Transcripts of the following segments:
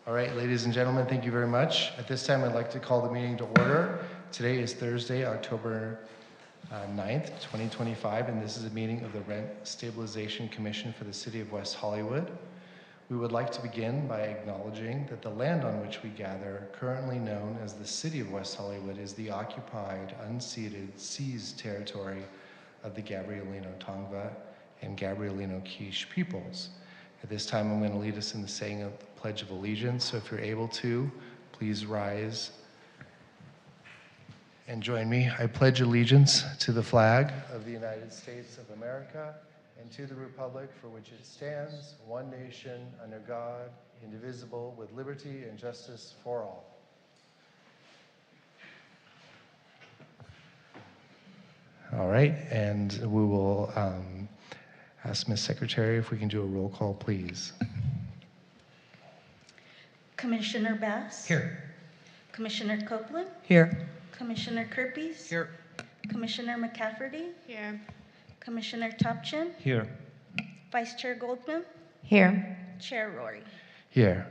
All right, ladies and gentlemen, thank you very much. At this time, I'd like to call the meeting to order. Today is Thursday, October 9th, 2025, and this is a meeting of the Rent Stabilization Commission for the City of West Hollywood. We would like to begin by acknowledging that the land on which we gather, currently known as the City of West Hollywood, is the occupied, unceded, seized territory of the Gabrielino Tongva and Gabrielino Quiche peoples. At this time, I'm going to lead us in the saying of the Pledge of Allegiance. So if you're able to, please rise and join me. I pledge allegiance to the flag of the United States of America and to the republic for which it stands, one nation, under God, indivisible, with liberty and justice for all. All right, and we will ask Ms. Secretary if we can do a roll call, please. Commissioner Bass? Here. Commissioner Copeland? Here. Commissioner Kirpies? Here. Commissioner McCafferty? Here. Commissioner Topchin? Here. Vice Chair Goldman? Here. Chair Rory? Here.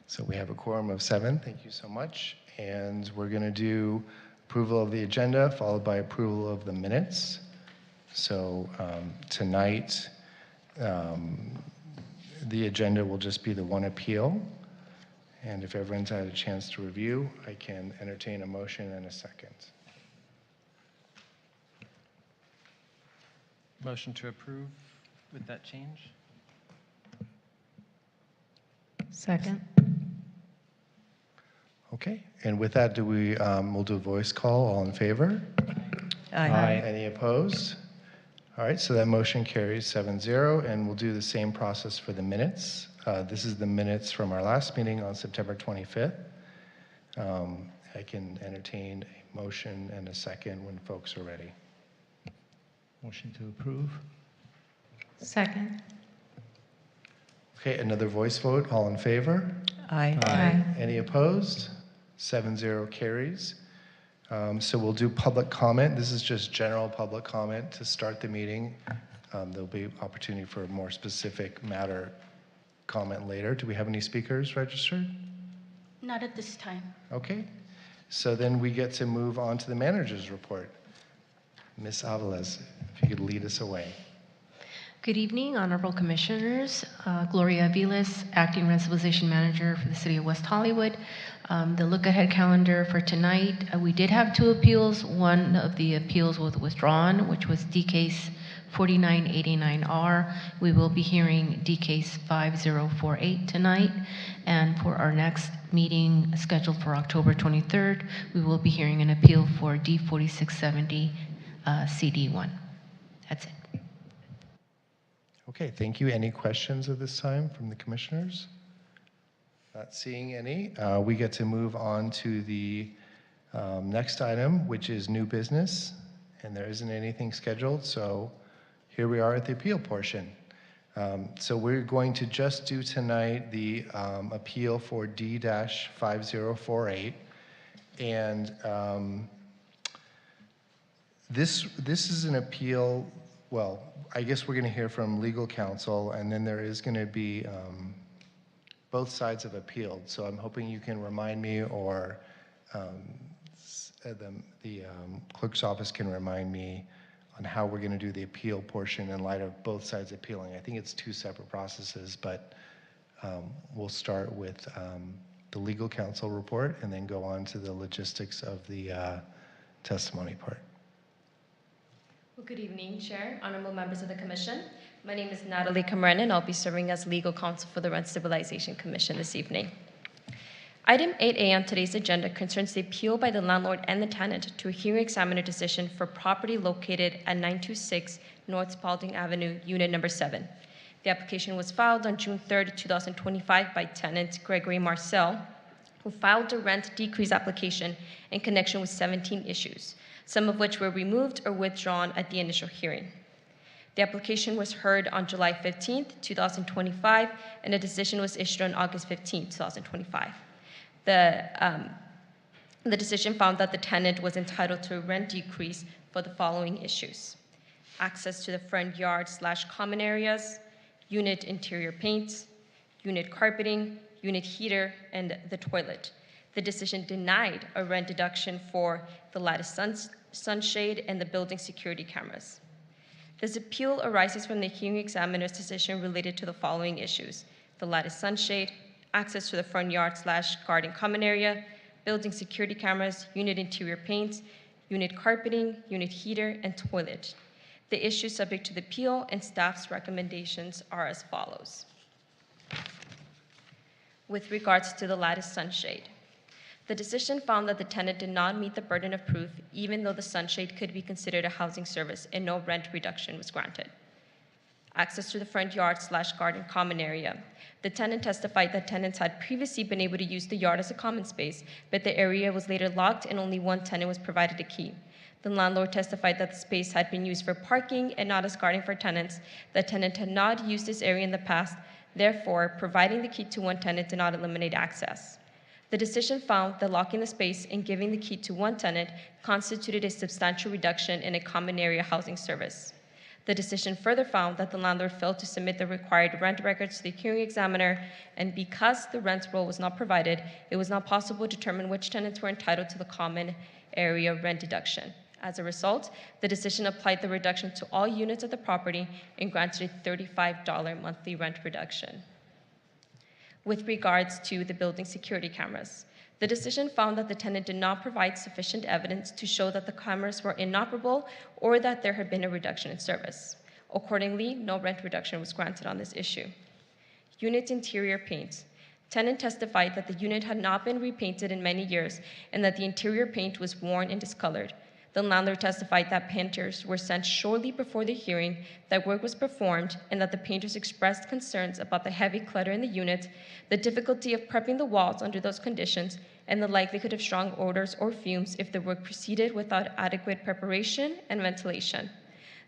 So we have a quorum of 7. Thank you so much. And we're going to do approval of the agenda, followed by approval of the minutes. So tonight, the agenda will just be the one appeal. And if everyone's had a chance to review, I can entertain a motion and a second. Motion to approve with that change. Second. Okay, and with that, we'll do a voice call. All in favor? Aye. Any opposed? All right, so that motion carries 7-0, and we'll do the same process for the minutes. This is the minutes from our last meeting on September 25th. I can entertain a motion and a second when folks are ready. Motion to approve. Second. Okay, another voice vote. All in favor? Aye. Aye. Any opposed? 7-0 carries. So we'll do public comment. This is just general public comment to start the meeting. There'll be opportunity for a more specific matter comment later. Do we have any speakers registered? Not at this time. Okay. So then we get to move on to the manager's report. Ms. Avalos, if you could lead us away. Good evening, Honorable Commissioners. Gloria Aviles, Acting Rent Stabilization Manager for the City of West Hollywood. The look-ahead calendar for tonight, we did have 2 appeals. One of the appeals was withdrawn, which was D case 4989R. We will be hearing D case 5048 tonight. And for our next meeting scheduled for October 23rd, we will be hearing an appeal for D 4670 CD1. That's it. Okay, thank you. Any questions at this time from the commissioners? Not seeing any. We get to move on to the next item, which is new business, and there isn't anything scheduled, so here we are at the appeal portion. So we're going to just do tonight the appeal for D-5048, and this is an appeal. Well, I guess we're going to hear from legal counsel, and then there is going to be both sides have appealed. So I'm hoping you can remind me, or the clerk's office can remind me on how we're going to do the appeal portion in light of both sides appealing. I think it's 2 separate processes, but we'll start with the legal counsel report and then go on to the logistics of the testimony part. Well, good evening, Chair, honorable members of the Commission. My name is Natalie Cameron, and I'll be serving as legal counsel for the Rent Stabilization Commission this evening. Item 8A on today's agenda concerns the appeal by the landlord and the tenant to a hearing examiner decision for property located at 926 North Spalding Avenue, Unit Number 7. The application was filed on June 3rd, 2025 by tenant Gregory Marcel, who filed a rent decrease application in connection with 17 issues, some of which were removed or withdrawn at the initial hearing. The application was heard on July 15th, 2025, and a decision was issued on August 15th, 2025. The decision found that the tenant was entitled to a rent decrease for the following issues: access to the front yard / common areas, unit interior paints, unit carpeting, unit heater, and the toilet. The decision denied a rent deduction for the lattice sunshade and the building security cameras. This appeal arises from the hearing examiner's decision related to the following issues: the lattice sunshade, access to the front yard/garden common area, building security cameras, unit interior paints, unit carpeting, unit heater, and toilet. The issues subject to the appeal and staff's recommendations are as follows. With regards to the lattice sunshade, the decision found that the tenant did not meet the burden of proof, even though the sunshade could be considered a housing service and no rent reduction was granted. Access to the front yard/garden common area. The tenant testified that tenants had previously been able to use the yard as a common space, but the area was later locked and only one tenant was provided a key. The landlord testified that the space had been used for parking and not as garden for tenants. The tenant had not used this area in the past, therefore, providing the key to one tenant did not eliminate access. The decision found that locking the space and giving the key to one tenant constituted a substantial reduction in a common area housing service. The decision further found that the landlord failed to submit the required rent records to the hearing examiner, and because the rent roll was not provided, it was not possible to determine which tenants were entitled to the common area rent deduction. As a result, the decision applied the reduction to all units of the property and granted a $35 monthly rent reduction. With regards to the building security cameras, the decision found that the tenant did not provide sufficient evidence to show that the cameras were inoperable or that there had been a reduction in service. Accordingly, no rent reduction was granted on this issue. Unit interior paint. Tenant testified that the unit had not been repainted in many years and that the interior paint was worn and discolored. The landlord testified that painters were sent shortly before the hearing, that work was performed, and that the painters expressed concerns about the heavy clutter in the unit, the difficulty of prepping the walls under those conditions, and the likelihood of strong odors or fumes if the work proceeded without adequate preparation and ventilation.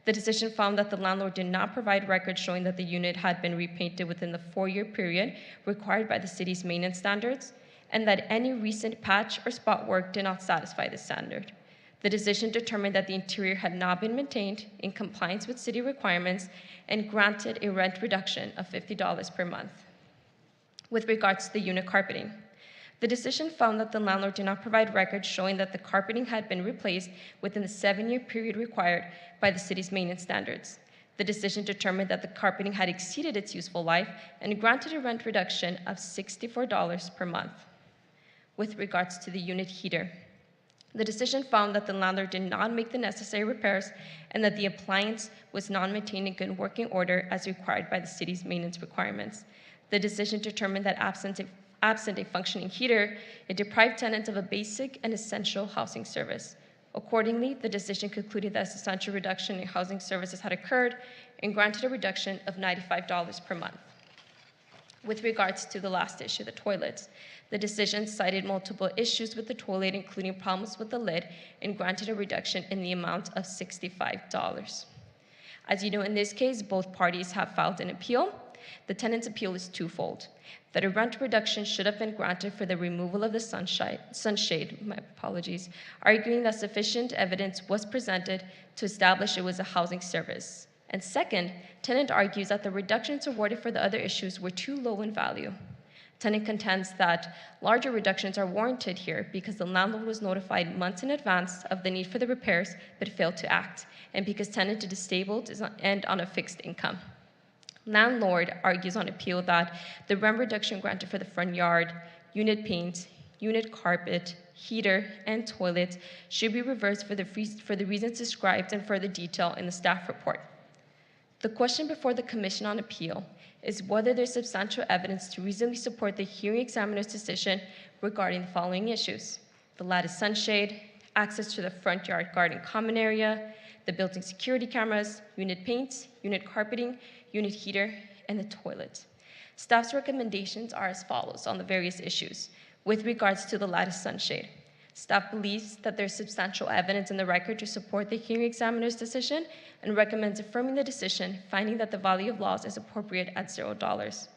The decision found that the landlord did not provide records showing that the unit had been repainted within the 4-year period required by the city's maintenance standards, and that any recent patch or spot work did not satisfy the standard. The decision determined that the interior had not been maintained in compliance with city requirements and granted a rent reduction of $50 per month. With regards to the unit carpeting, the decision found that the landlord did not provide records showing that the carpeting had been replaced within the 7-year period required by the city's maintenance standards. The decision determined that the carpeting had exceeded its useful life and granted a rent reduction of $64 per month. With regards to the unit heater, the decision found that the landlord did not make the necessary repairs and that the appliance was not maintained in good working order as required by the city's maintenance requirements. The decision determined that absent a functioning heater, it deprived tenants of a basic and essential housing service. Accordingly, the decision concluded that a substantial reduction in housing services had occurred and granted a reduction of $95 per month. With regards to the last issue, the toilets, the decision cited multiple issues with the toilet, including problems with the lid, and granted a reduction in the amount of $65. As you know, in this case, both parties have filed an appeal. The tenant's appeal is twofold: that a rent reduction should have been granted for the removal of the sunshade, arguing that sufficient evidence was presented to establish it was a housing service. And second, tenant argues that the reductions awarded for the other issues were too low in value. Tenant contends that larger reductions are warranted here because the landlord was notified months in advance of the need for the repairs but failed to act, and because tenant is disabled and on a fixed income. Landlord argues on appeal that the rent reduction granted for the front yard, unit paint, unit carpet, heater, and toilet should be reversed for the reasons described in further detail in the staff report. The question before the Commission on Appeal is whether there's substantial evidence to reasonably support the hearing examiner's decision regarding the following issues: the lattice sunshade, access to the front yard garden common area, the building security cameras, unit paints, unit carpeting, unit heater, and the toilet. Staff's recommendations are as follows on the various issues. With regards to the lattice sunshade, staff believes that there's substantial evidence in the record to support the hearing examiner's decision and recommends affirming the decision, finding that the value of loss is appropriate at $0.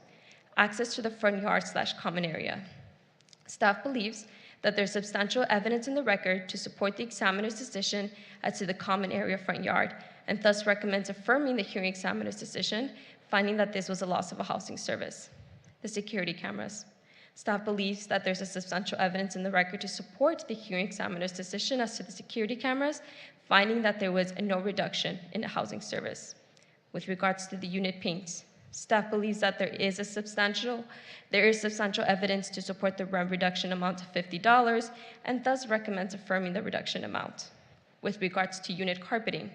Access to the front yard/common area. Staff believes that there's substantial evidence in the record to support the examiner's decision as to the common area front yard, and thus recommends affirming the hearing examiner's decision, finding that this was a loss of a housing service. The security cameras. Staff believes that there's a substantial evidence in the record to support the hearing examiner's decision as to the security cameras, finding that there was no reduction in the housing service. With regards to the unit paints, staff believes that there is substantial evidence to support the rent reduction amount of $50 and thus recommends affirming the reduction amount. With regards to unit carpeting,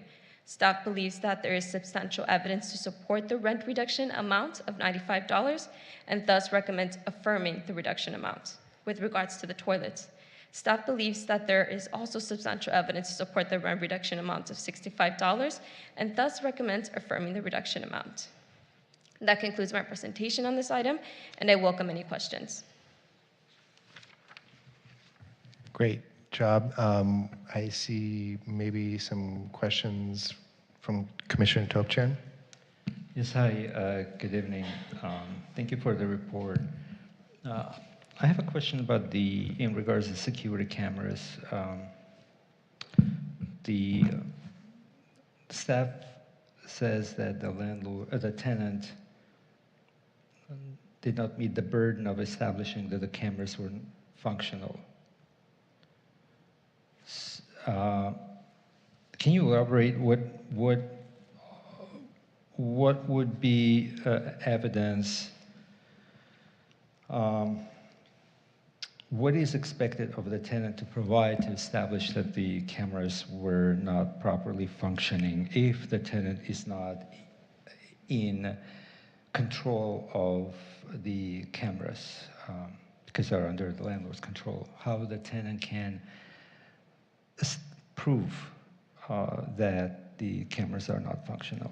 staff believes that there is substantial evidence to support the rent reduction amount of $95 and thus recommends affirming the reduction amount. With regards to the toilets, staff believes that there is also substantial evidence to support the rent reduction amount of $65 and thus recommends affirming the reduction amount. That concludes my presentation on this item, and I welcome any questions. Great job. I see maybe some questions from Commissioner Topchan. Yes, hi, good evening. Thank you for the report. I have a question about in regards to security cameras. The staff says that the tenant did not meet the burden of establishing that the cameras were functional. Can you elaborate what would be evidence? What is expected of the tenant to provide to establish that the cameras were not properly functioning if the tenant is not in control of the cameras because they're under the landlord's control? How the tenant can prove that the cameras are not functional?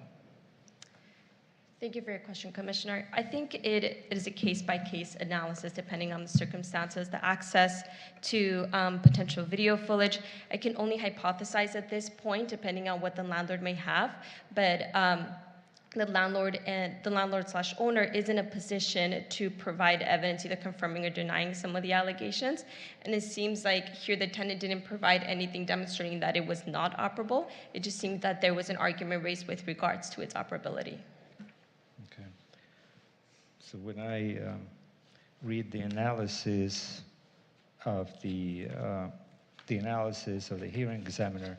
Thank you for your question, Commissioner. I think it is a case-by-case analysis depending on the circumstances, the access to potential video footage. I can only hypothesize at this point depending on what the landlord may have, but the landlord/owner is in a position to provide evidence either confirming or denying some of the allegations. And it seems like here the tenant didn't provide anything demonstrating that it was not operable. It just seemed that there was an argument raised with regards to its operability. Okay. So when I read the analysis of the hearing examiner,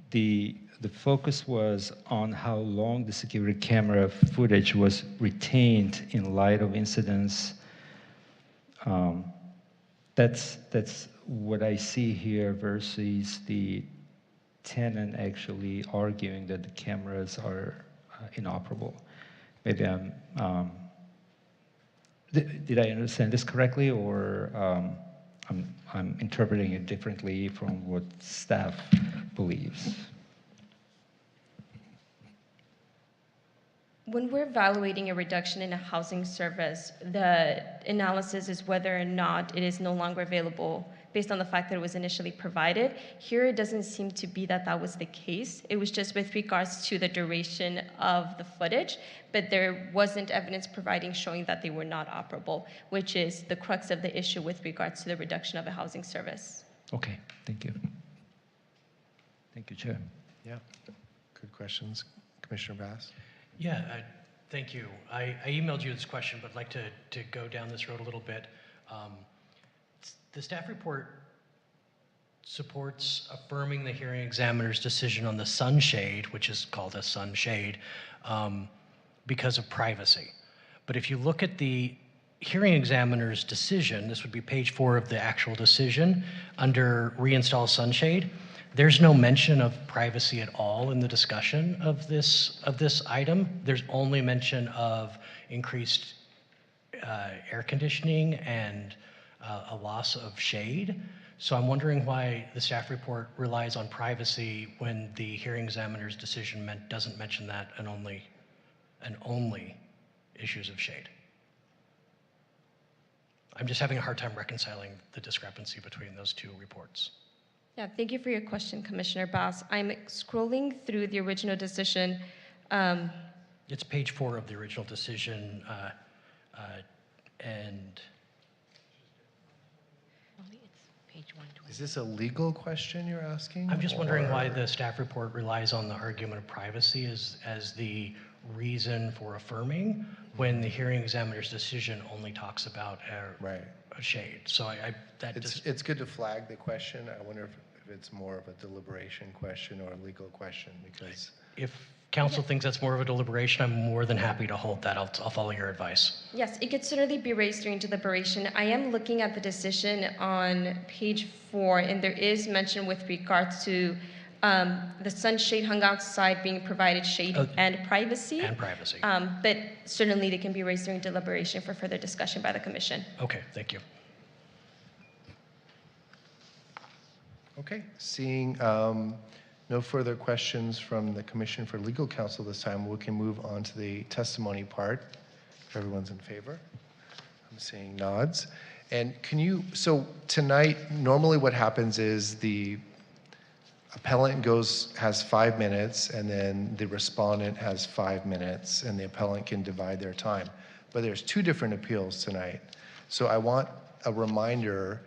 the focus was on how long the security camera footage was retained in light of incidents. That's what I see here versus the tenant actually arguing that the cameras are inoperable. Maybe did I understand this correctly, or I'm interpreting it differently from what staff believes? When we're evaluating a reduction in a housing service, the analysis is whether or not it is no longer available based on the fact that it was initially provided. Here, it doesn't seem to be that was the case. It was just with regards to the duration of the footage, but there wasn't evidence showing that they were not operable, which is the crux of the issue with regards to the reduction of a housing service. Okay, thank you. Thank you, Chair. Yeah, good questions. Commissioner Bass? Yeah, thank you. I emailed you this question, but I'd like to go down this road a little bit. The staff report supports affirming the hearing examiner's decision on the sunshade, which is called a sunshade, because of privacy. But if you look at the hearing examiner's decision, this would be page 4 of the actual decision, under reinstall sunshade, there's no mention of privacy at all in the discussion of this item. There's only mention of increased air conditioning and a loss of shade. So I'm wondering why the staff report relies on privacy when the hearing examiner's decision doesn't mention that and only issues of shade. I'm just having a hard time reconciling the discrepancy between those two reports. Yeah, thank you for your question, Commissioner Bass. I'm scrolling through the original decision. It's page 4 of the original decision, and Page 120. Is this a legal question you're asking? I'm just wondering why the staff report relies on the argument of privacy as the reason for affirming when the hearing examiner's decision only talks about Right. a shade. So that just, It's good to flag the question. I wonder if it's more of a deliberation question or a legal question, because if council thinks that's more of a deliberation, I'm more than happy to hold that. I'll follow your advice. Yes, it could certainly be raised during deliberation. I am looking at the decision on page 4, and there is mention with regards to the sunshade hung outside being provided shade and privacy. And privacy. But certainly they can be raised during deliberation for further discussion by the commission. Okay, thank you. okay, seeing no further questions from the Commission for Legal Counsel this time, we can move on to the testimony part. If everyone's in favor. I'm seeing nods. And so tonight, normally what happens is the appellant has 5 minutes, and then the respondent has 5 minutes, and the appellant can divide their time. But there's 2 different appeals tonight. So I want a reminder,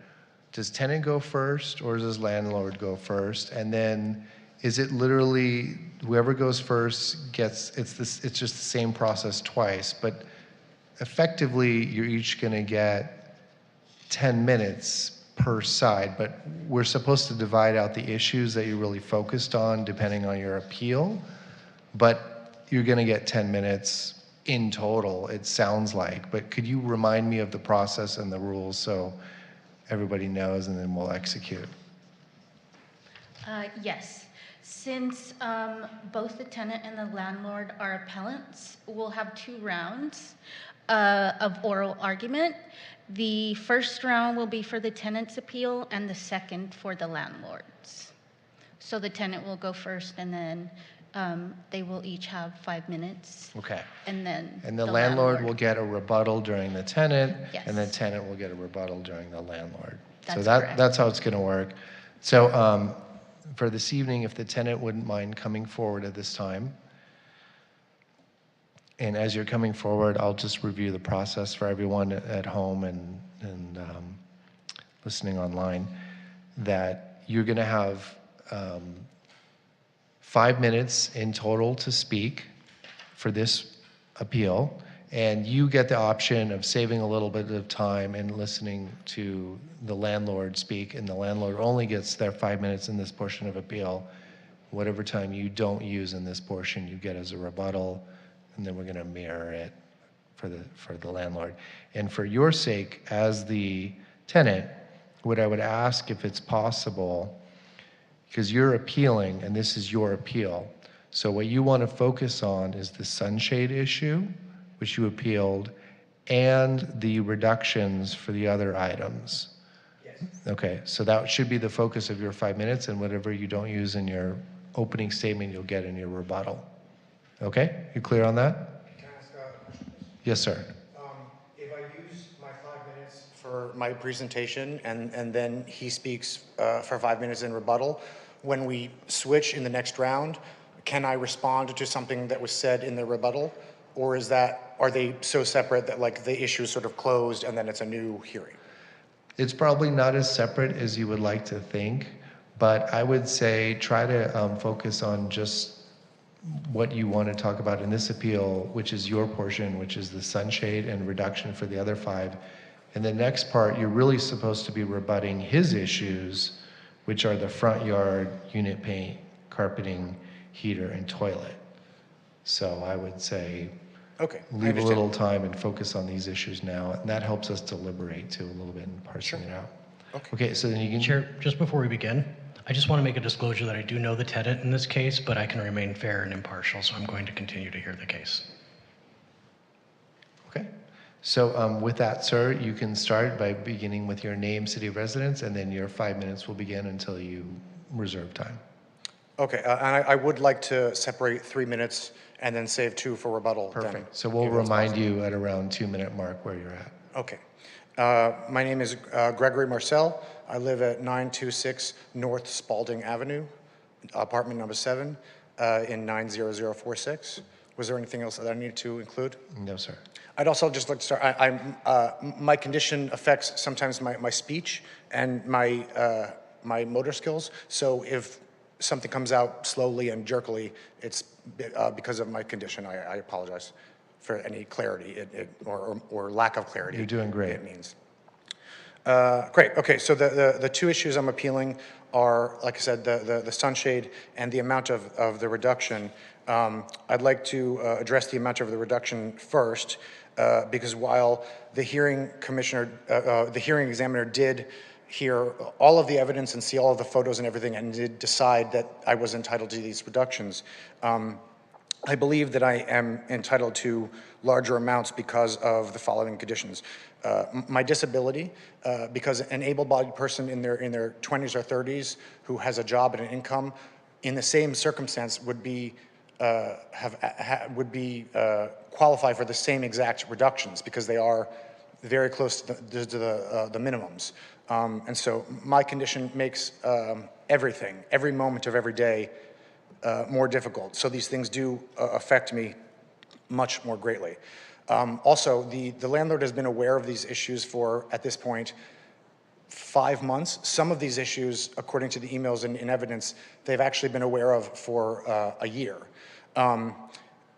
does tenant go first or does landlord go first? And then is it literally whoever goes first gets, it's just the same process twice, but effectively you're each gonna get 10 minutes per side, but we're supposed to divide out the issues that you're really focused on depending on your appeal, but you're gonna get 10 minutes in total, it sounds like. But could you remind me of the process and the rules so everybody knows, and then we'll execute? Yes. Since both the tenant and the landlord are appellants, we'll have 2 rounds of oral argument. The first round will be for the tenant's appeal and the second for the landlord's. So the tenant will go first, and then they will each have 5 minutes. Okay. And then And the landlord will get a rebuttal during the tenant, Yes. and the tenant will get a rebuttal during the landlord. So That's correct. that's how it's gonna work. So for this evening, if the tenant wouldn't mind coming forward at this time. And as you're coming forward, I'll just review the process for everyone at home and listening online, that you're gonna have 5 minutes in total to speak for this appeal, and you get the option of saving a little bit of time and listening to the landlord speak, and the landlord only gets their 5 minutes in this portion of appeal. Whatever time you don't use in this portion, you get as a rebuttal, and then we're gonna mirror it for the landlord. And for your sake, as the tenant, what I would ask, if it's possible, because you're appealing and this is your appeal, so what you want to focus on is the sunshade issue, which you appealed, and the reductions for the other items. Yes. Okay, so that should be the focus of your 5 minutes, and whatever you don't use in your opening statement, you'll get in your rebuttal. Okay, you clear on that? Can I ask a question? Yes, sir. If I use my 5 minutes for my presentation and then he speaks for 5 minutes in rebuttal, when we switch in the next round, can I respond to something that was said in the rebuttal? Or are they so separate that like the issue is sort of closed and then it's a new hearing? It's probably not as separate as you would like to think, but I would say try to focus on just what you want to talk about in this appeal, which is your portion, which is the sunshade and reduction for the other 5. And the next part, you're really supposed to be rebutting his issues, which are the front yard, unit paint, carpeting, heater, and toilet. So I would say Okay. I leave a understand. little time and focus on these issues now, and that helps us deliberate too a little bit and parsing it out. Okay, so then you can... Chair, just before we begin, I just want to make a disclosure that I do know the tenant in this case, but I can remain fair and impartial, so I'm going to continue to hear the case. Okay. So with that, sir, you can start by beginning with your name, city of residence, and then your 5 minutes will begin until you reserve time. Okay, and I would like to separate 3 minutes and then save 2 for rebuttal. then, Perfect. So we'll if that's remind possible. you at around 2-minute mark where you're at. Okay. My name is Gregory Marcel. I live at 926 North Spalding Avenue, apartment number 7, in 90046. Was there anything else that I needed to include? No, sir. I'd also just like to start, my condition affects sometimes my speech and my motor skills. So if something comes out slowly and jerkily, it's because of my condition. I apologize for any clarity or lack of clarity. You're doing great. It means. Great. Okay. So the two issues I'm appealing are, like I said, the sunshade and the amount of the reduction. I'd like to address the amount of the reduction first, because while the hearing examiner did hear all of the evidence and see all of the photos and everything and did decide that I was entitled to these reductions, I believe that I am entitled to larger amounts because of the following conditions. My disability, because an able-bodied person in their 20s or 30s who has a job and an income in the same circumstance would qualify for the same exact reductions because they are very close to the minimums. And so my condition makes everything, every moment of every day, more difficult. So these things do affect me much more greatly. Also, the landlord has been aware of these issues for, at this point, 5 months. Some of these issues, according to the emails and in evidence, they've actually been aware of for a year.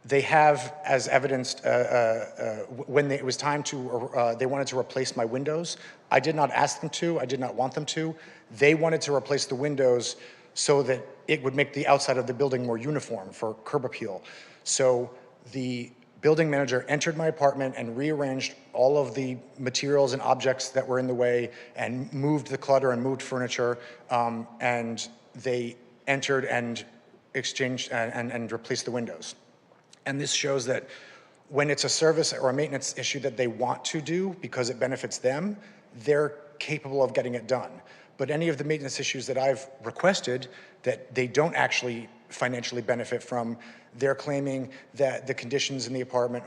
They have, as evidenced, when it was time to, they wanted to replace my windows. I did not ask them to, I did not want them to. They wanted to replace the windows so that it would make the outside of the building more uniform for curb appeal. So the building manager entered my apartment and rearranged all of the materials and objects that were in the way and moved the clutter and moved furniture, and they entered and exchanged and replaced the windows. And this shows that when it's a service or a maintenance issue that they want to do because it benefits them, they're capable of getting it done. But any of the maintenance issues that I've requested that they don't actually financially benefit from, they're claiming that the conditions in the apartment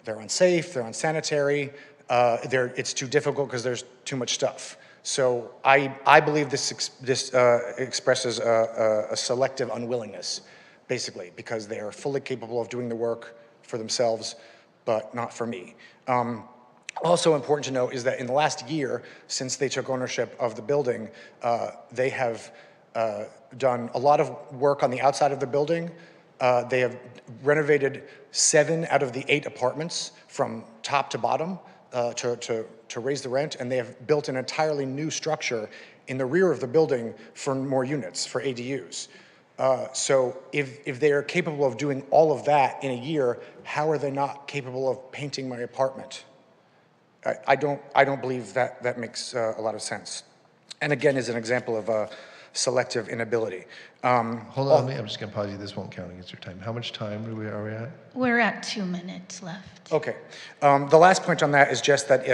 they're unsafe, they're unsanitary, it's too difficult because there's too much stuff. So I believe this expresses a selective unwillingness, basically, because they are fully capable of doing the work for themselves, but not for me. Also important to note is that in the last year, since they took ownership of the building, they have done a lot of work on the outside of the building. They have renovated 7 out of the 8 apartments from top to bottom to raise the rent, and they have built an entirely new structure in the rear of the building for more units, for ADUs. So if they are capable of doing all of that in a year, how are they not capable of painting my apartment? I don't believe that makes a lot of sense. And again, is an example of selective inability. Hold on, I'm just going to pause you. This won't count against your time. How much time are we at? We're at 2 minutes left. Okay. The last point on that is just that,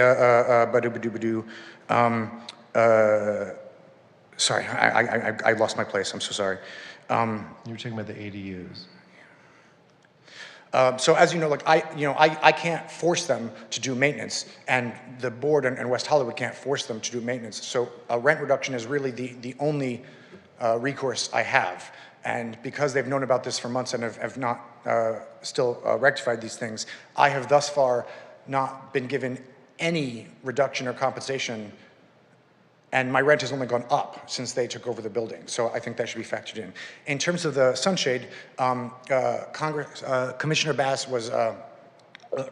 sorry, I lost my place. I'm so sorry. You were talking about the ADUs. So as you know, like I can't force them to do maintenance, and the board and West Hollywood can't force them to do maintenance. So a rent reduction is really the only recourse I have. And because they've known about this for months and have not still rectified these things, I have thus far not been given any reduction or compensation, and my rent has only gone up since they took over the building. So I think that should be factored in. In terms of the sunshade, Commissioner Bass was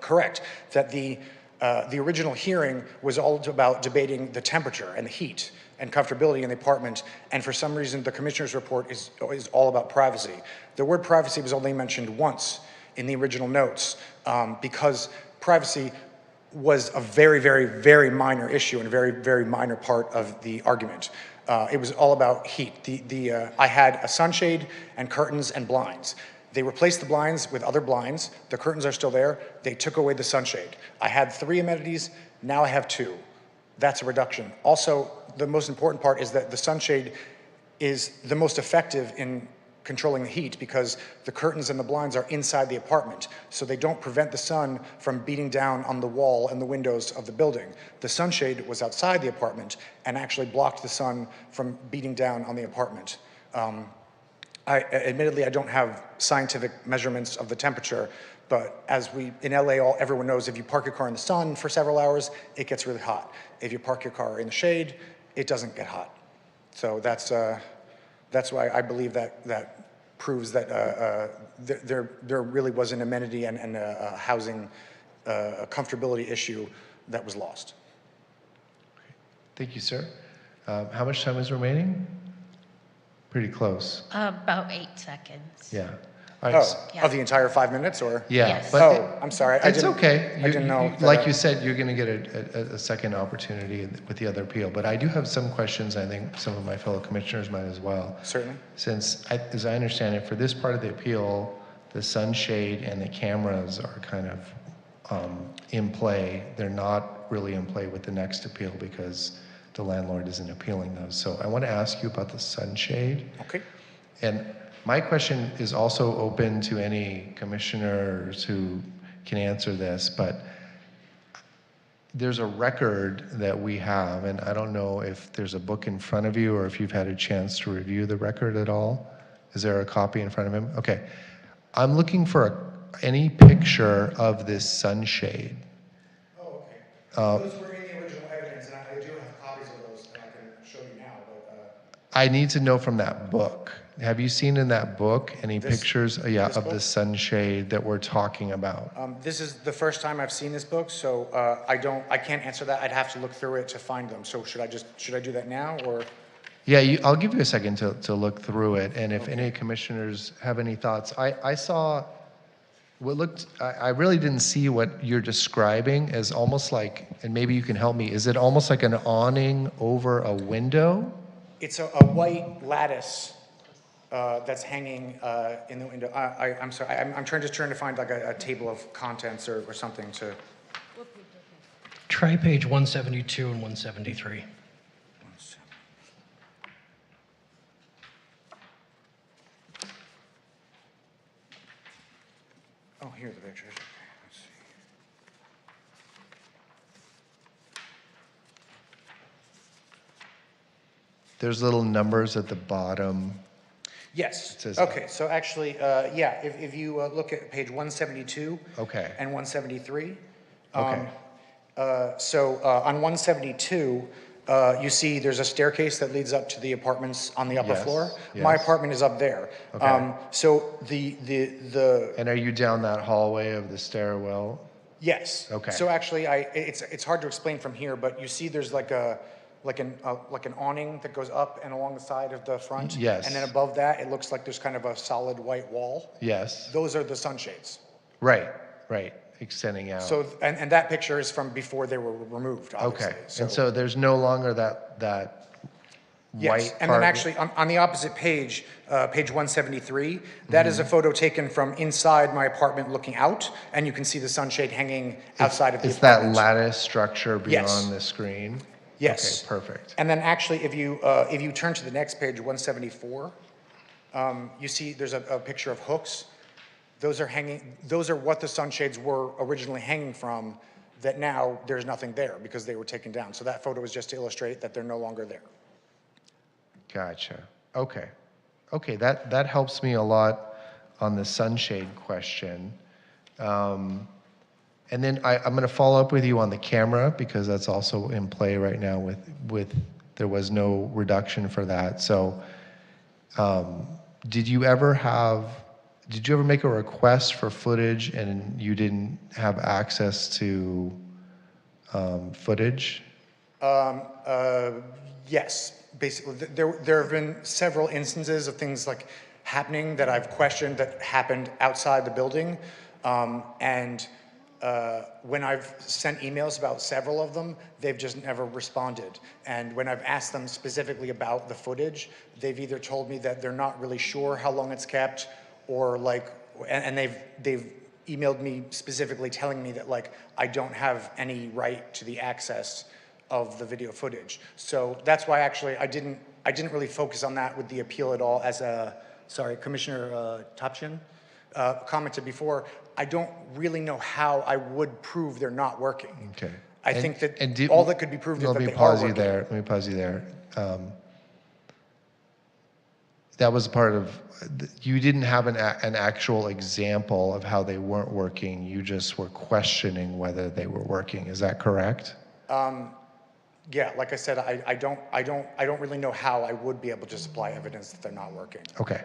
correct that the original hearing was all about debating the temperature and the heat and comfortability in the apartment, and for some reason the commissioner's report is all about privacy. The word privacy was only mentioned once in the original notes because privacy was a very, very, very minor issue and a very, very minor part of the argument. It was all about heat. I had a sunshade and curtains and blinds. They replaced the blinds with other blinds. The curtains are still there. They took away the sunshade. I had 3 amenities, now I have 2. That's a reduction. Also, the most important part is that the sunshade is the most effective in controlling the heat because the curtains and the blinds are inside the apartment, so they don't prevent the sun from beating down on the wall and the windows of the building. The sunshade was outside the apartment and actually blocked the sun from beating down on the apartment. Admittedly, I don't have scientific measurements of the temperature, but as in LA, everyone knows if you park your car in the sun for several hours, it gets really hot. If you park your car in the shade, it doesn't get hot. So that's That's why I believe that proves that there really was an amenity and a housing a comfortability issue that was lost. Thank you, sir. How much time is remaining? Pretty close. About 8 seconds. Yeah. All right. Oh, of the entire 5 minutes, or? Yeah, Yes. but Oh, I'm sorry. it's okay. I didn't know. Like you said, you're going to get a second opportunity with the other appeal. But I do have some questions. I think some of my fellow commissioners might as well. Certainly. Since, as I understand it, for this part of the appeal, the sunshade and the cameras are kind of in play. They're not really in play with the next appeal because the landlord isn't appealing those. So I want to ask you about the sunshade. Okay. And my question is also open to any commissioners who can answer this, but there's a record that we have, and I don't know if there's a book in front of you or if you've had a chance to review the record at all. Is there a copy in front of him? Okay. I'm looking for any picture of this sunshade. Oh, okay. Those were in the original evidence, and I do have copies of those that I can show you now, but... I need to know from that book. Have you seen in that book any This- pictures of this the book? sunshade that we're talking about? This is the first time I've seen this book, so I can't answer that. I'd have to look through it to find them. So should I do that now, or? Yeah, I'll give you a second to look through it, and if any commissioners have any thoughts. I saw what looked, I really didn't see what you're describing as almost like, and maybe you can help me, is it almost like an awning over a window? It's a white lattice that's hanging in the window. I'm sorry, I'm trying to find like a table of contents or something to. Try page 172 and 173. Oh, here are the pictures. Okay, let's see. There's little numbers at the bottom. Yes. It says- Okay, so actually, yeah, if you look at page 172 Okay. and 173. Okay. So on 172, you see there's a staircase that leads up to the apartments on the upper Yes, floor. My yes. apartment is up there. Okay. So the And are you down that hallway of the stairwell? yes. Okay. So actually, it's hard to explain from here, but you see there's like an awning that goes up and along the side of the front. Yes. And then above that, it looks like there's kind of a solid white wall. Yes. Those are the sunshades. Right, extending out. So, and that picture is from before they were removed, obviously. Okay, and so there's no longer that Yes, white and part? then actually, on the opposite page, page 173, that is a photo taken from inside my apartment looking out, and you can see the sunshade hanging outside of the It's that apartment. lattice structure Yes. beyond the screen? Yes. Okay, perfect. And then actually, if you turn to the next page, 174, you see there's a picture of hooks. Those are what the sunshades were originally hanging from, that now there's nothing there because they were taken down. So that photo is just to illustrate that they're no longer there. Gotcha. Okay. Okay, that helps me a lot on the sunshade question. And then I'm going to follow up with you on the camera because that's also in play right now with there was no reduction for that. So did you ever make a request for footage and you didn't have access to footage? Yes, basically, there have been several instances of things like happening that I've questioned that happened outside the building. When I've sent emails about several of them, they've just never responded. And when I've asked them specifically about the footage, they've either told me that they're not really sure how long it's kept, or and they've emailed me specifically telling me that I don't have any right to the access of the video footage. So that's why actually I didn't really focus on that with the appeal at all. As Commissioner Topchin commented before, I don't really know how I would prove they're not working. Okay. I think that all that could be proved is that they are working. Let me pause you there. That was part of, you didn't have an actual example of how they weren't working. You just were questioning whether they were working. Is that correct? Yeah, like I said, I don't really know how I would be able to supply evidence that they're not working. Okay.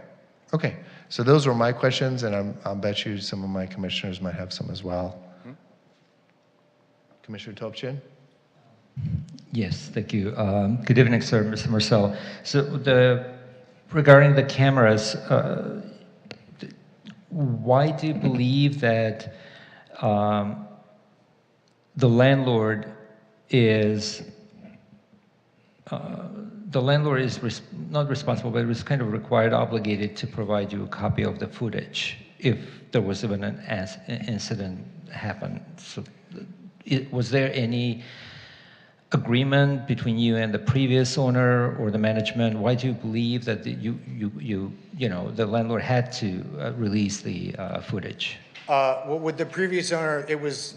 Okay. So those were my questions, and I'll bet you some of my commissioners might have some as well. Commissioner Topchin? Yes, thank you. Good evening, sir, Mr. Marcel. So regarding the cameras, why do you believe that the landlord is not responsible, but is kind of required, obligated to provide you a copy of the footage if there was even an incident happen? So, was there any agreement between you and the previous owner or the management? Why do you believe that the landlord had to release the footage? Well, with the previous owner, there was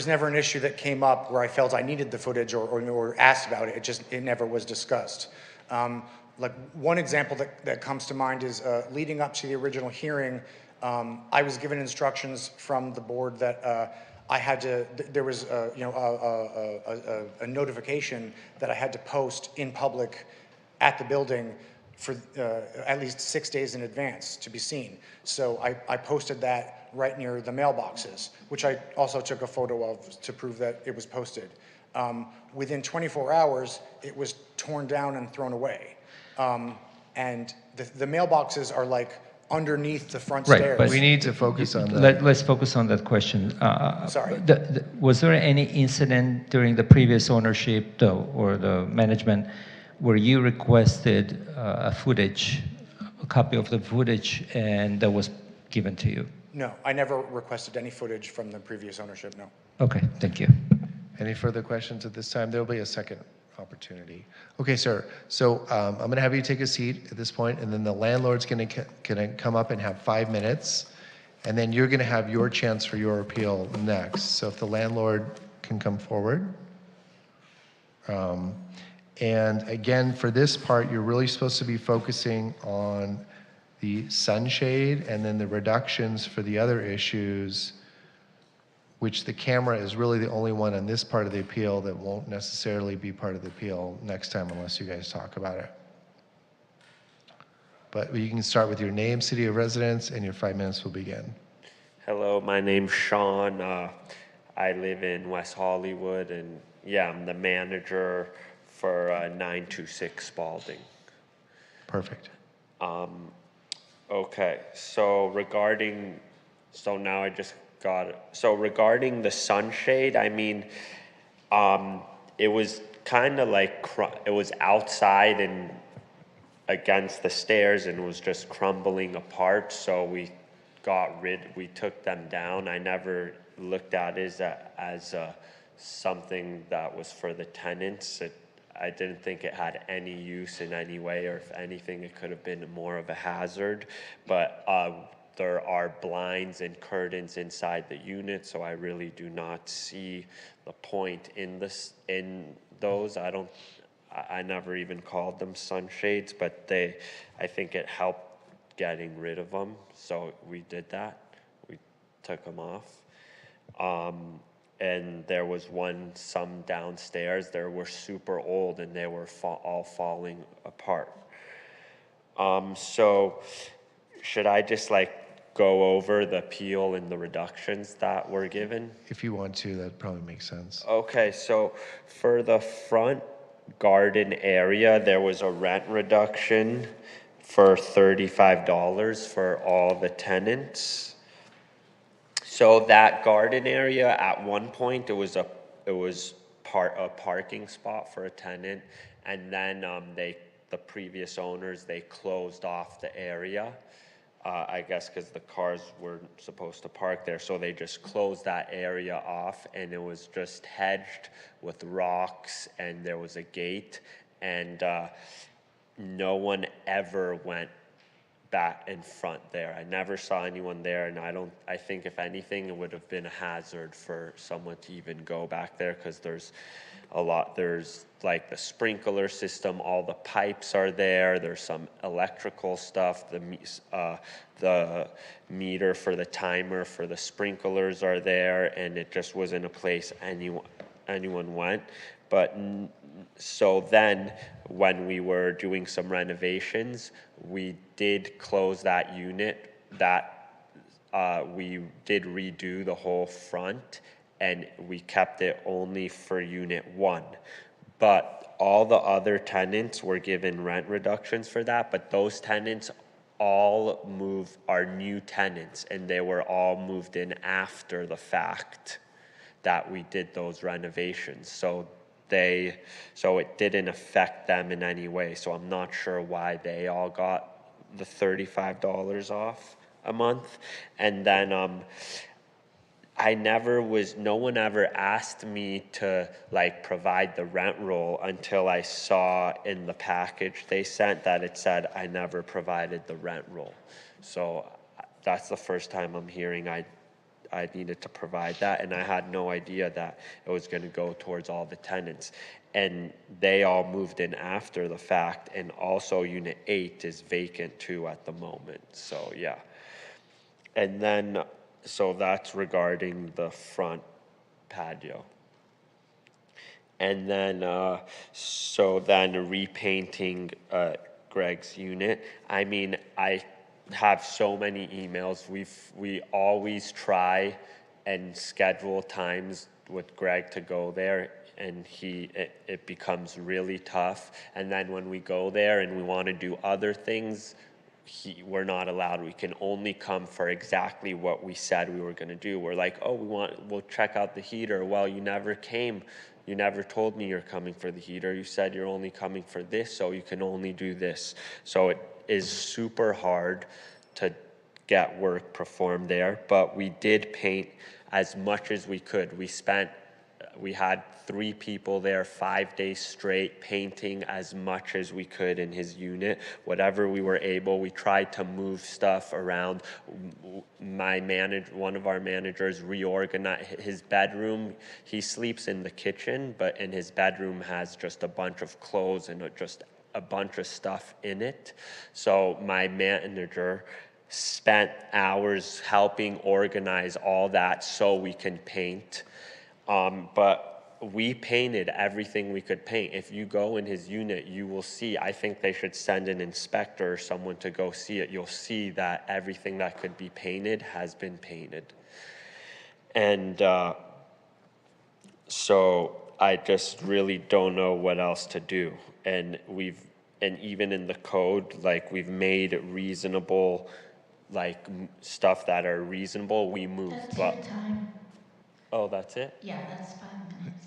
never an issue that came up where I felt I needed the footage or asked about it. It never was discussed. Like one example that comes to mind is leading up to the original hearing, I was given instructions from the board that I had to. There was a notification that I had to post in public at the building for at least 6 days in advance to be seen. So I posted that right near the mailboxes, which I also took a photo of to prove that it was posted. Within 24 hours, it was torn down and thrown away. And the mailboxes are like underneath the front Right, stairs. but We need to focus on that. Let's focus on that question. Sorry. Was there any incident during the previous ownership, though, or the management, where you requested a copy of the footage, and that was given to you? No, I never requested any footage from the previous ownership, no. Okay, thank you. Any further questions at this time? There will be a second opportunity. Okay, sir. So I'm going to have you take a seat at this point, and then the landlord's going to come up and have 5 minutes, and then you're going to have your chance for your appeal next. So if the landlord can come forward. And again, for this part, you're really supposed to be focusing on the sunshade and then the reductions for the other issues, which the camera is really the only one on this part of the appeal that won't necessarily be part of the appeal next time unless you guys talk about it. But you can start with your name, city of residence, and your 5 minutes will begin. Hello, my name's Sean. I live in West Hollywood, and yeah, I'm the manager for 926 Spalding. Perfect. Okay, so now I just got it. So regarding the sunshade, I mean, it was kind of like, it was outside and against the stairs and was just crumbling apart. So we took them down. I never looked at it as something that was for the tenants. I didn't think it had any use in any way, or if anything, it could have been more of a hazard. But there are blinds and curtains inside the unit, so I really do not see the point in those. I never even called them sunshades, but I think it helped getting rid of them, so we did that. We took them off. And there was some downstairs, they were super old and they were all falling apart. So should I just go over the appeal and the reductions that were given? If you want to, that probably makes sense. Okay, so for the front garden area, there was a rent reduction for $35 for all the tenants. So that garden area, at one point, it was a parking spot for a tenant, and then the previous owners, they closed off the area. I guess because the cars weren't supposed to park there, so they just closed that area off, and it was just hedged with rocks, and there was a gate, and no one ever went back in front there. I never saw anyone there, and I think if anything, it would have been a hazard for someone to even go back there, because there's like the sprinkler system, all the pipes are there, there's some electrical stuff, the meter for the timer for the sprinklers are there, and it just wasn't a place anyone went. But so then, when we were doing some renovations, we did close that unit. We did redo the whole front, and we kept it only for unit 1. But all the other tenants were given rent reductions for that, but those tenants all are new tenants, and they were all moved in after the fact that we did those renovations. So it didn't affect them in any way. So I'm not sure why they all got the $35 off a month. And then no one ever asked me to like provide the rent roll until I saw in the package they sent that it said I never provided the rent roll. So that's the first time I'm hearing I needed to provide that, and I had no idea that it was going to go towards all the tenants. And they all moved in after the fact, and also Unit 8 is vacant too at the moment. So yeah. And then, so that's regarding the front patio. And then, so then repainting Greg's unit. I mean, I have so many emails. We always try and schedule times with Greg to go there, and it becomes really tough. And then when we go there and we want to do other things, we're not allowed. We can only come for exactly what we said we were going to do. We're like, oh, we'll check out the heater. Well, you never came. You never told me you're coming for the heater. You said you're only coming for this, so you can only do this. So it is super hard to get work performed there, but we did paint as much as we could. We had 3 people there 5 days straight painting as much as we could in his unit, whatever we were able. We tried to move stuff around. One of our managers reorganized his bedroom. He sleeps in the kitchen, but in his bedroom has just a bunch of clothes and just a bunch of stuff in it. So my manager spent hours helping organize all that so we can paint. But we painted everything we could paint. If you go in his unit, you will see, I think they should send an inspector or someone to go see it. You'll see that everything that could be painted has been painted. And so I just really don't know what else to do. And even in the code, like we've made reasonable, like stuff that are reasonable, we moved. That's your time. Oh, that's it? Yeah, that's 5 minutes.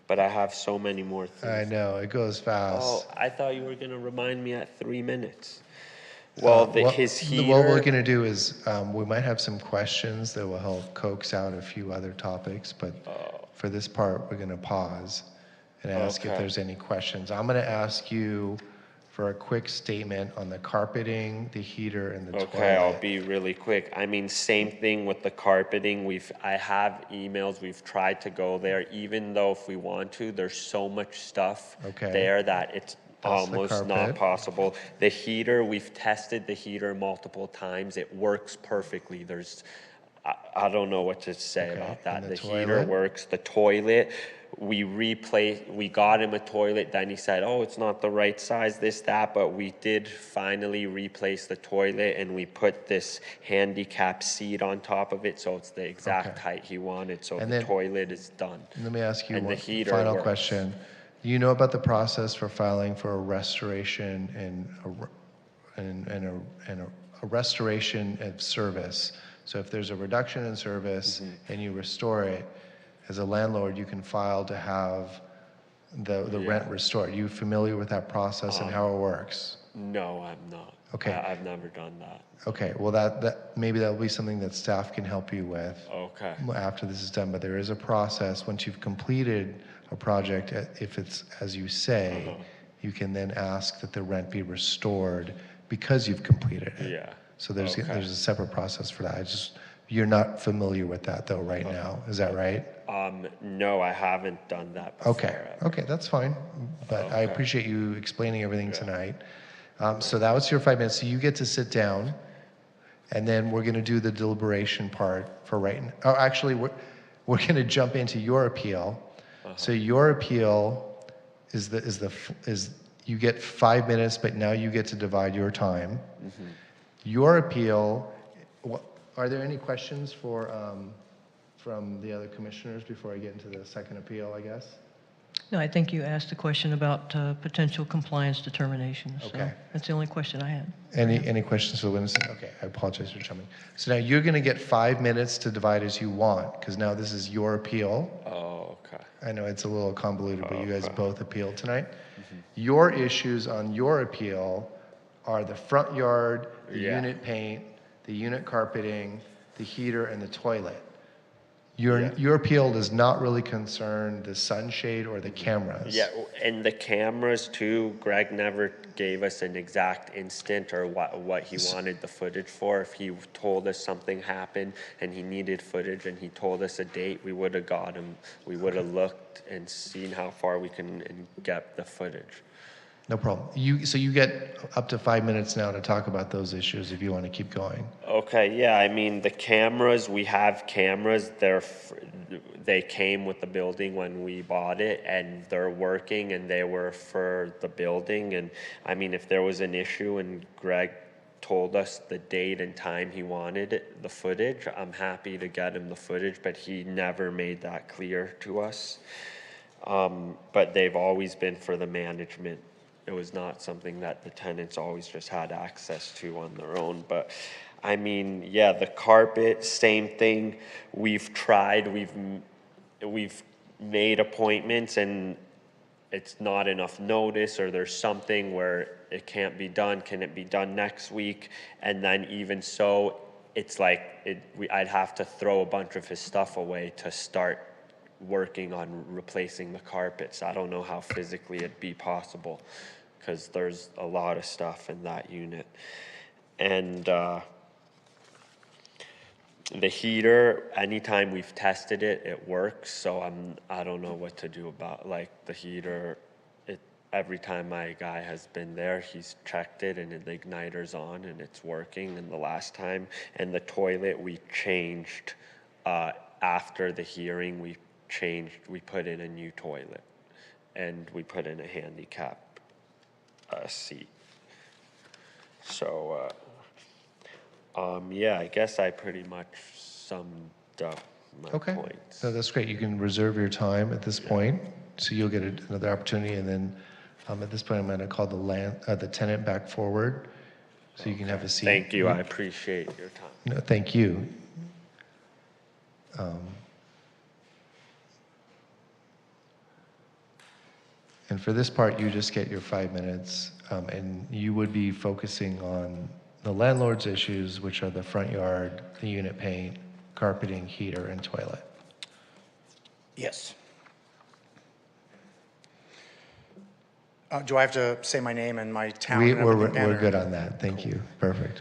But I have so many more things. I know, it goes fast. Oh, I thought you were going to remind me at 3 minutes. Well, his heater... What we're going to do is we might have some questions that will help coax out a few other topics, but for this part, we're going to pause and ask if there's any questions. I'm going to ask you for a quick statement on the carpeting, the heater, and the toilet. Okay, I'll be really quick. I mean, same thing with the carpeting. I have emails. We've tried to go there, even though if we want to, there's so much stuff there that it's almost not possible. The heater, we've tested the heater multiple times. It works perfectly. I don't know what to say about that. The heater works. The toilet, we got him a toilet, then he said, oh, it's not the right size, this, that, but we did finally replace the toilet, and we put this handicap seat on top of it, so it's the exact height he wanted, so the toilet is done. Let me ask you one final question. Do you know about the process for filing for a restoration and a restoration of service? So if there's a reduction in service and you restore it, as a landlord, you can file to have the rent restored. Are you familiar with that process and how it works? No, I'm not. Okay. I've never done that. Okay, well that maybe that'll be something that staff can help you with after this is done. But there is a process. Once you've completed a project, if it's as you say, you can then ask that the rent be restored because you've completed it. Yeah. So there's a separate process for that. You're not familiar with that though right now. Is that right? No, I haven't done that before. Okay, that's fine. But I appreciate you explaining everything tonight. So that was your 5 minutes. So you get to sit down, and then we're going to do the deliberation part for right now. Oh, actually, we're going to jump into your appeal. So your appeal is you get 5 minutes, but now you get to divide your time. Your appeal, are there any questions from the other commissioners before I get into the second appeal, I guess? No, I think you asked a question about potential compliance determinations. So Okay. that's the only question I had. Any questions for the witness? Okay, I apologize for jumping. So now you're going to get 5 minutes to divide as you want, because now this is your appeal. Oh, okay. I know it's a little convoluted, but you guys Okay. both appealed tonight. Your issues on your appeal are the front yard, the Yeah. unit paint, the unit carpeting, the heater, and the toilet. Yeah. Your appeal does not really concern the sunshade or the cameras. Yeah, and the cameras too, Greg never gave us an exact instant or what he wanted the footage for. If he told us something happened and he needed footage and he told us a date, we would have got him. We would have looked and seen how far we can get the footage. No problem. So you get up to 5 minutes now to talk about those issues if you want to keep going. Okay, yeah, I mean, the cameras, we have cameras, they came with the building when we bought it, and they're working, and they were for the building, and I mean, if there was an issue and Greg told us the date and time he wanted the footage, I'm happy to get him the footage, but he never made that clear to us. But they've always been for the management. It was not something that the tenants always just had access to on their own. But I mean, yeah, the carpet, same thing. We've tried, we've made appointments and it's not enough notice, or there's something where it can't be done. Can it be done next week? And then even so, it's like I'd have to throw a bunch of his stuff away to start working on replacing the carpets. I don't know how physically it'd be possible, because there's a lot of stuff in that unit. And the heater, anytime we've tested it, it works. So I don't know what to do about like the heater. Every time my guy has been there, he's checked it and the igniter's on and it's working. And the last time, and the toilet we changed after the hearing. We put in a new toilet, and we put in a handicap seat. So, yeah, I guess I pretty much summed up my points. So that's great. You can reserve your time at this point, so you'll get another opportunity. And then at this point, I'm going to call the tenant back forward, so you can have a seat. Thank you. I appreciate your time. No, thank you. And for this part, you just get your 5 minutes, and you would be focusing on the landlord's issues, which are the front yard, the unit paint, carpeting, heater, and toilet. Yes. Do I have to say my name and my town? and everything again, We're or- good on that. Thank you. Perfect.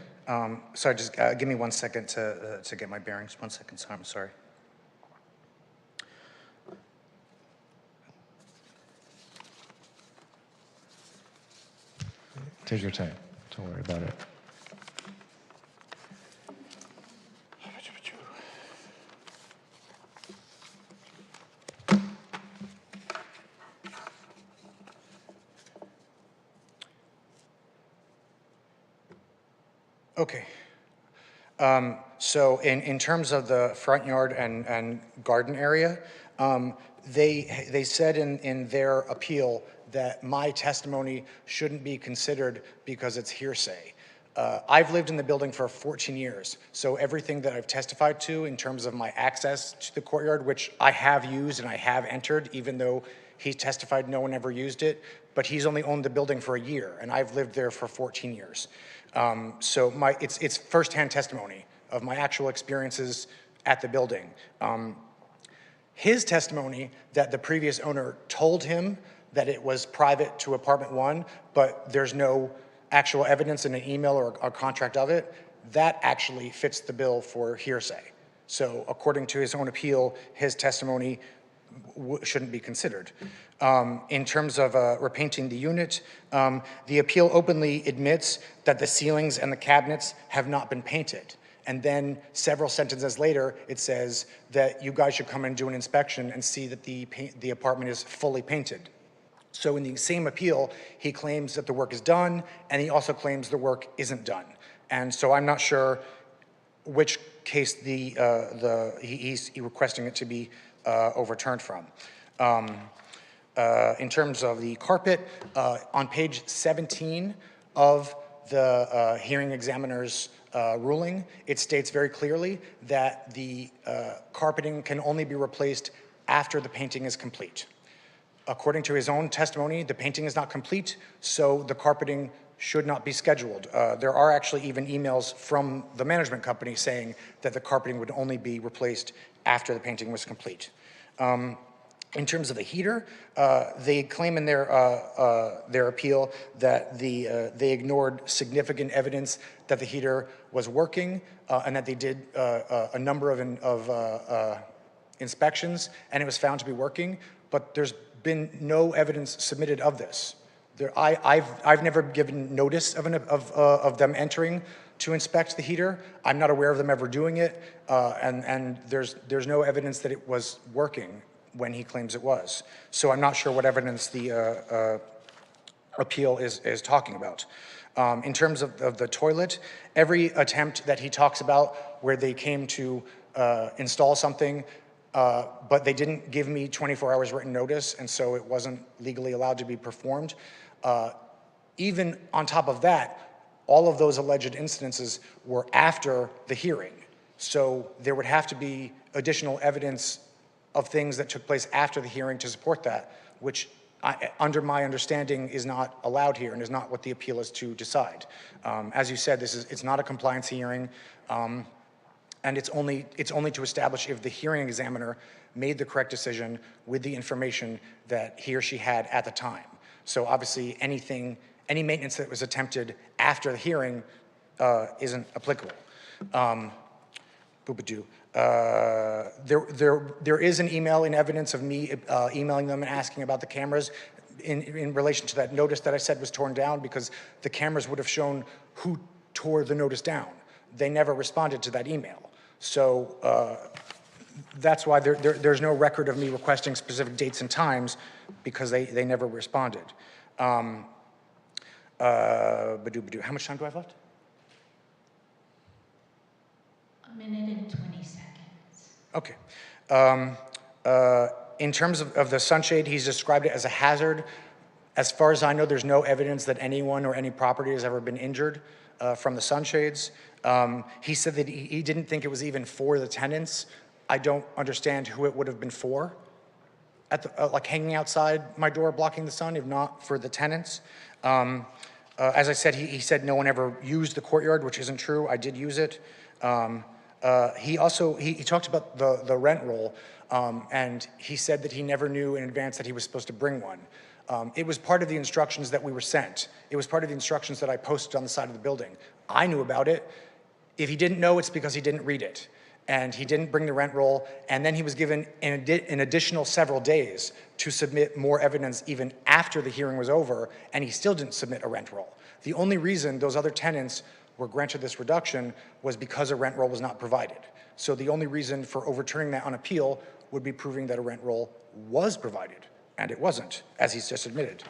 Sorry, just give me 1 second to get my bearings. 1 second, sorry, I'm sorry. Take your time. Don't worry about it. Okay. So in terms of the front yard and garden area, they said in their appeal that my testimony shouldn't be considered because it's hearsay. I've lived in the building for 14 years, so everything that I've testified to in terms of my access to the courtyard, which I have used and I have entered, even though he testified no one ever used it, but he's only owned the building for a year, and I've lived there for 14 years. So it's firsthand testimony of my actual experiences at the building. His testimony that the previous owner told him that it was private to apartment 1, but there's no actual evidence in an email or a contract of it, that actually fits the bill for hearsay. So according to his own appeal, his testimony shouldn't be considered. In terms of repainting the unit, the appeal openly admits that the ceilings and the cabinets have not been painted. And then several sentences later, it says that you guys should come and do an inspection and see that the apartment is fully painted. So in the same appeal, he claims that the work is done, and he also claims the work isn't done. And so I'm not sure which case he's requesting it to be overturned from. In terms of the carpet, on page 17 of the hearing examiner's ruling, it states very clearly that the carpeting can only be replaced after the painting is complete. According to his own testimony, the painting is not complete, so the carpeting should not be scheduled. There are actually even emails from the management company saying that the carpeting would only be replaced after the painting was complete. In terms of the heater, they claim in their appeal that they ignored significant evidence that the heater was working and that they did a number of inspections and it was found to be working, but there's been no evidence submitted of this. I've never given notice of them entering to inspect the heater. I'm not aware of them ever doing it, and there's no evidence that it was working when he claims it was. So I'm not sure what evidence the appeal is talking about. In terms of the toilet, every attempt that he talks about where they came to install something, but they didn't give me 24 hours written notice, and so it wasn't legally allowed to be performed. Even on top of that, all of those alleged incidences were after the hearing. So there would have to be additional evidence of things that took place after the hearing to support that, which under my understanding is not allowed here and is not what the appeal is to decide. As you said, it's not a compliance hearing, and it's only to establish if the hearing examiner made the correct decision with the information that he or she had at the time. So obviously any maintenance that was attempted after the hearing isn't applicable. Boobadoo. There is an email in evidence of me emailing them and asking about the cameras in relation to that notice that I said was torn down, because the cameras would have shown who tore the notice down. They never responded to that email. So that's why there's no record of me requesting specific dates and times, because they never responded. How much time do I have left? A minute and 20 seconds. Okay. In terms of the sunshade, he's described it as a hazard. As far as I know, there's no evidence that anyone or any property has ever been injured from the sunshades. He said that he didn't think it was even for the tenants. I don't understand who it would have been for, like hanging outside my door blocking the sun, if not for the tenants. As I said, he said no one ever used the courtyard, which isn't true. I did use it. He talked about the rent roll, and he said that he never knew in advance that he was supposed to bring one. It was part of the instructions that we were sent. It was part of the instructions that I posted on the side of the building. I knew about it. If he didn't know, it's because he didn't read it. And he didn't bring the rent roll, and then he was given an additional several days to submit more evidence even after the hearing was over, and he still didn't submit a rent roll. The only reason those other tenants were granted this reduction was because a rent roll was not provided. So the only reason for overturning that on appeal would be proving that a rent roll was provided, and it wasn't, as he's just admitted.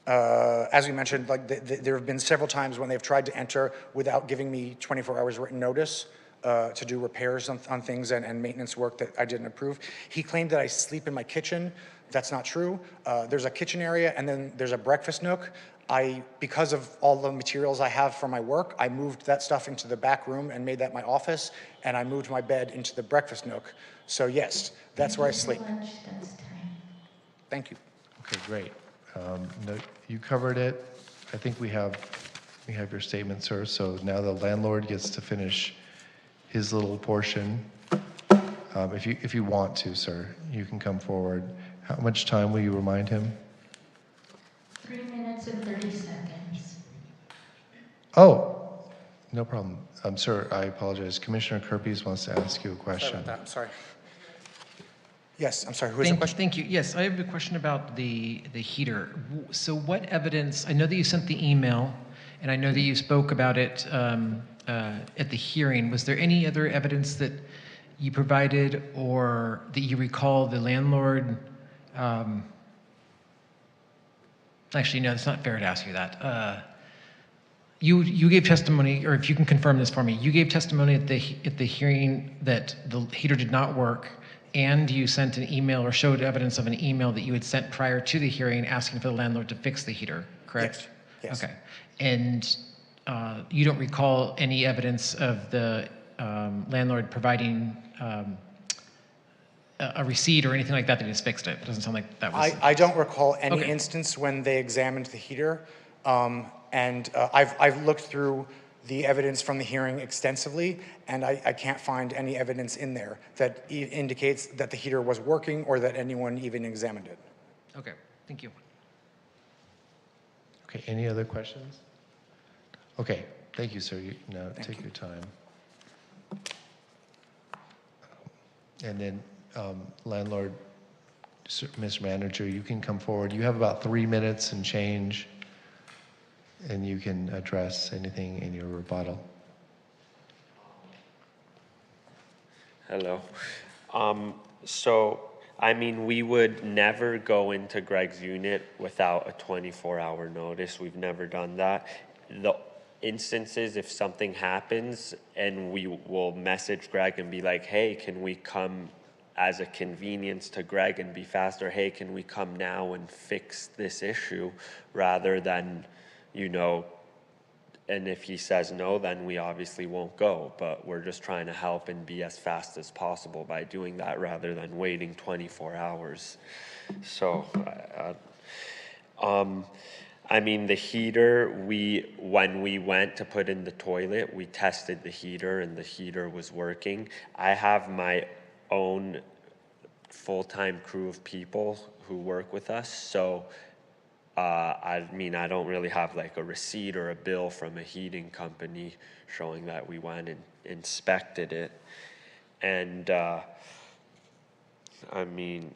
As we mentioned, there have been several times when they've tried to enter without giving me 24 hours written notice to do repairs on things and maintenance work that I didn't approve. He claimed that I sleep in my kitchen. That's not true. There's a kitchen area and then there's a breakfast nook. Because of all the materials I have for my work, I moved that stuff into the back room and made that my office, and I moved my bed into the breakfast nook. So yes, that's where I sleep. Thank you. Okay, great. No, you covered it. I think we have your statement, sir. So now the landlord gets to finish his little portion. If you want to, sir, you can come forward. How much time will you remind him? 3 minutes and 30 seconds. Oh, no problem. Sir, I apologize. Commissioner Kerpes wants to ask you a question. Sorry about that. I'm sorry. Yes, I'm sorry. Who is the question? Thank you. Yes, I have a question about the heater. So what evidence, I know that you sent the email, and I know that you spoke about it at the hearing. Was there any other evidence that you provided or that you recall the landlord Actually, no, it's not fair to ask you that. You gave testimony, or if you can confirm this for me, you gave testimony at the hearing that the heater did not work, and you sent an email or showed evidence of an email that you had sent prior to the hearing asking for the landlord to fix the heater, correct? Yes. Okay. And you don't recall any evidence of the landlord providing a receipt or anything like that that he's fixed it? It doesn't sound like that was. I don't recall any Okay. instance when they examined the heater. I've looked through the evidence from the hearing extensively, and I can't find any evidence in there that indicates that the heater was working or that anyone even examined it. Okay, thank you. Okay, any other questions? Okay, thank you, sir. Now take your time. And then, landlord, Mr. Manager, you can come forward. You have about 3 minutes and change, and you can address anything in your rebuttal. Hello. So, I mean, we would never go into Greg's unit without a 24-hour notice. We've never done that. The instances, if something happens, and we will message Greg and be like, hey, can we come as a convenience to Greg and be faster? Hey, can we come now and fix this issue, rather than, you know, and if he says no, then we obviously won't go. But we're just trying to help and be as fast as possible by doing that, rather than waiting 24 hours. So, I mean, the heater, when we went to put in the toilet, we tested the heater and the heater was working. I have my own full-time crew of people who work with us, so I mean, I don't really have like a receipt or a bill from a heating company showing that we went and inspected it. And I mean,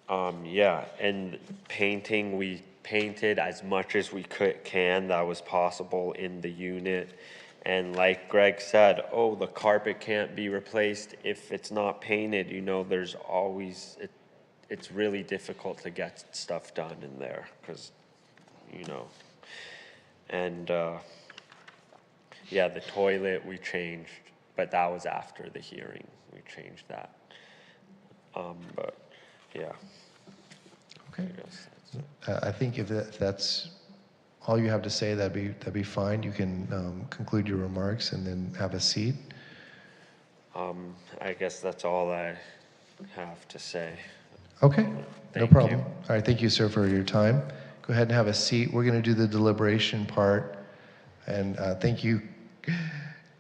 yeah, and painting, we painted as much as we can that was possible in the unit. And like Greg said, oh, the carpet can't be replaced if it's not painted. You know, there's always, it's really difficult to get stuff done in there because, you know, and yeah, the toilet we changed, but that was after the hearing. We changed that. But yeah. Okay. I think if that's all you have to say, that'd be fine. You can conclude your remarks and then have a seat. I guess that's all I have to say. Okay, no Thank problem. you. All right, thank you, sir, for your time. Go ahead and have a seat. We're going to do the deliberation part. And thank you,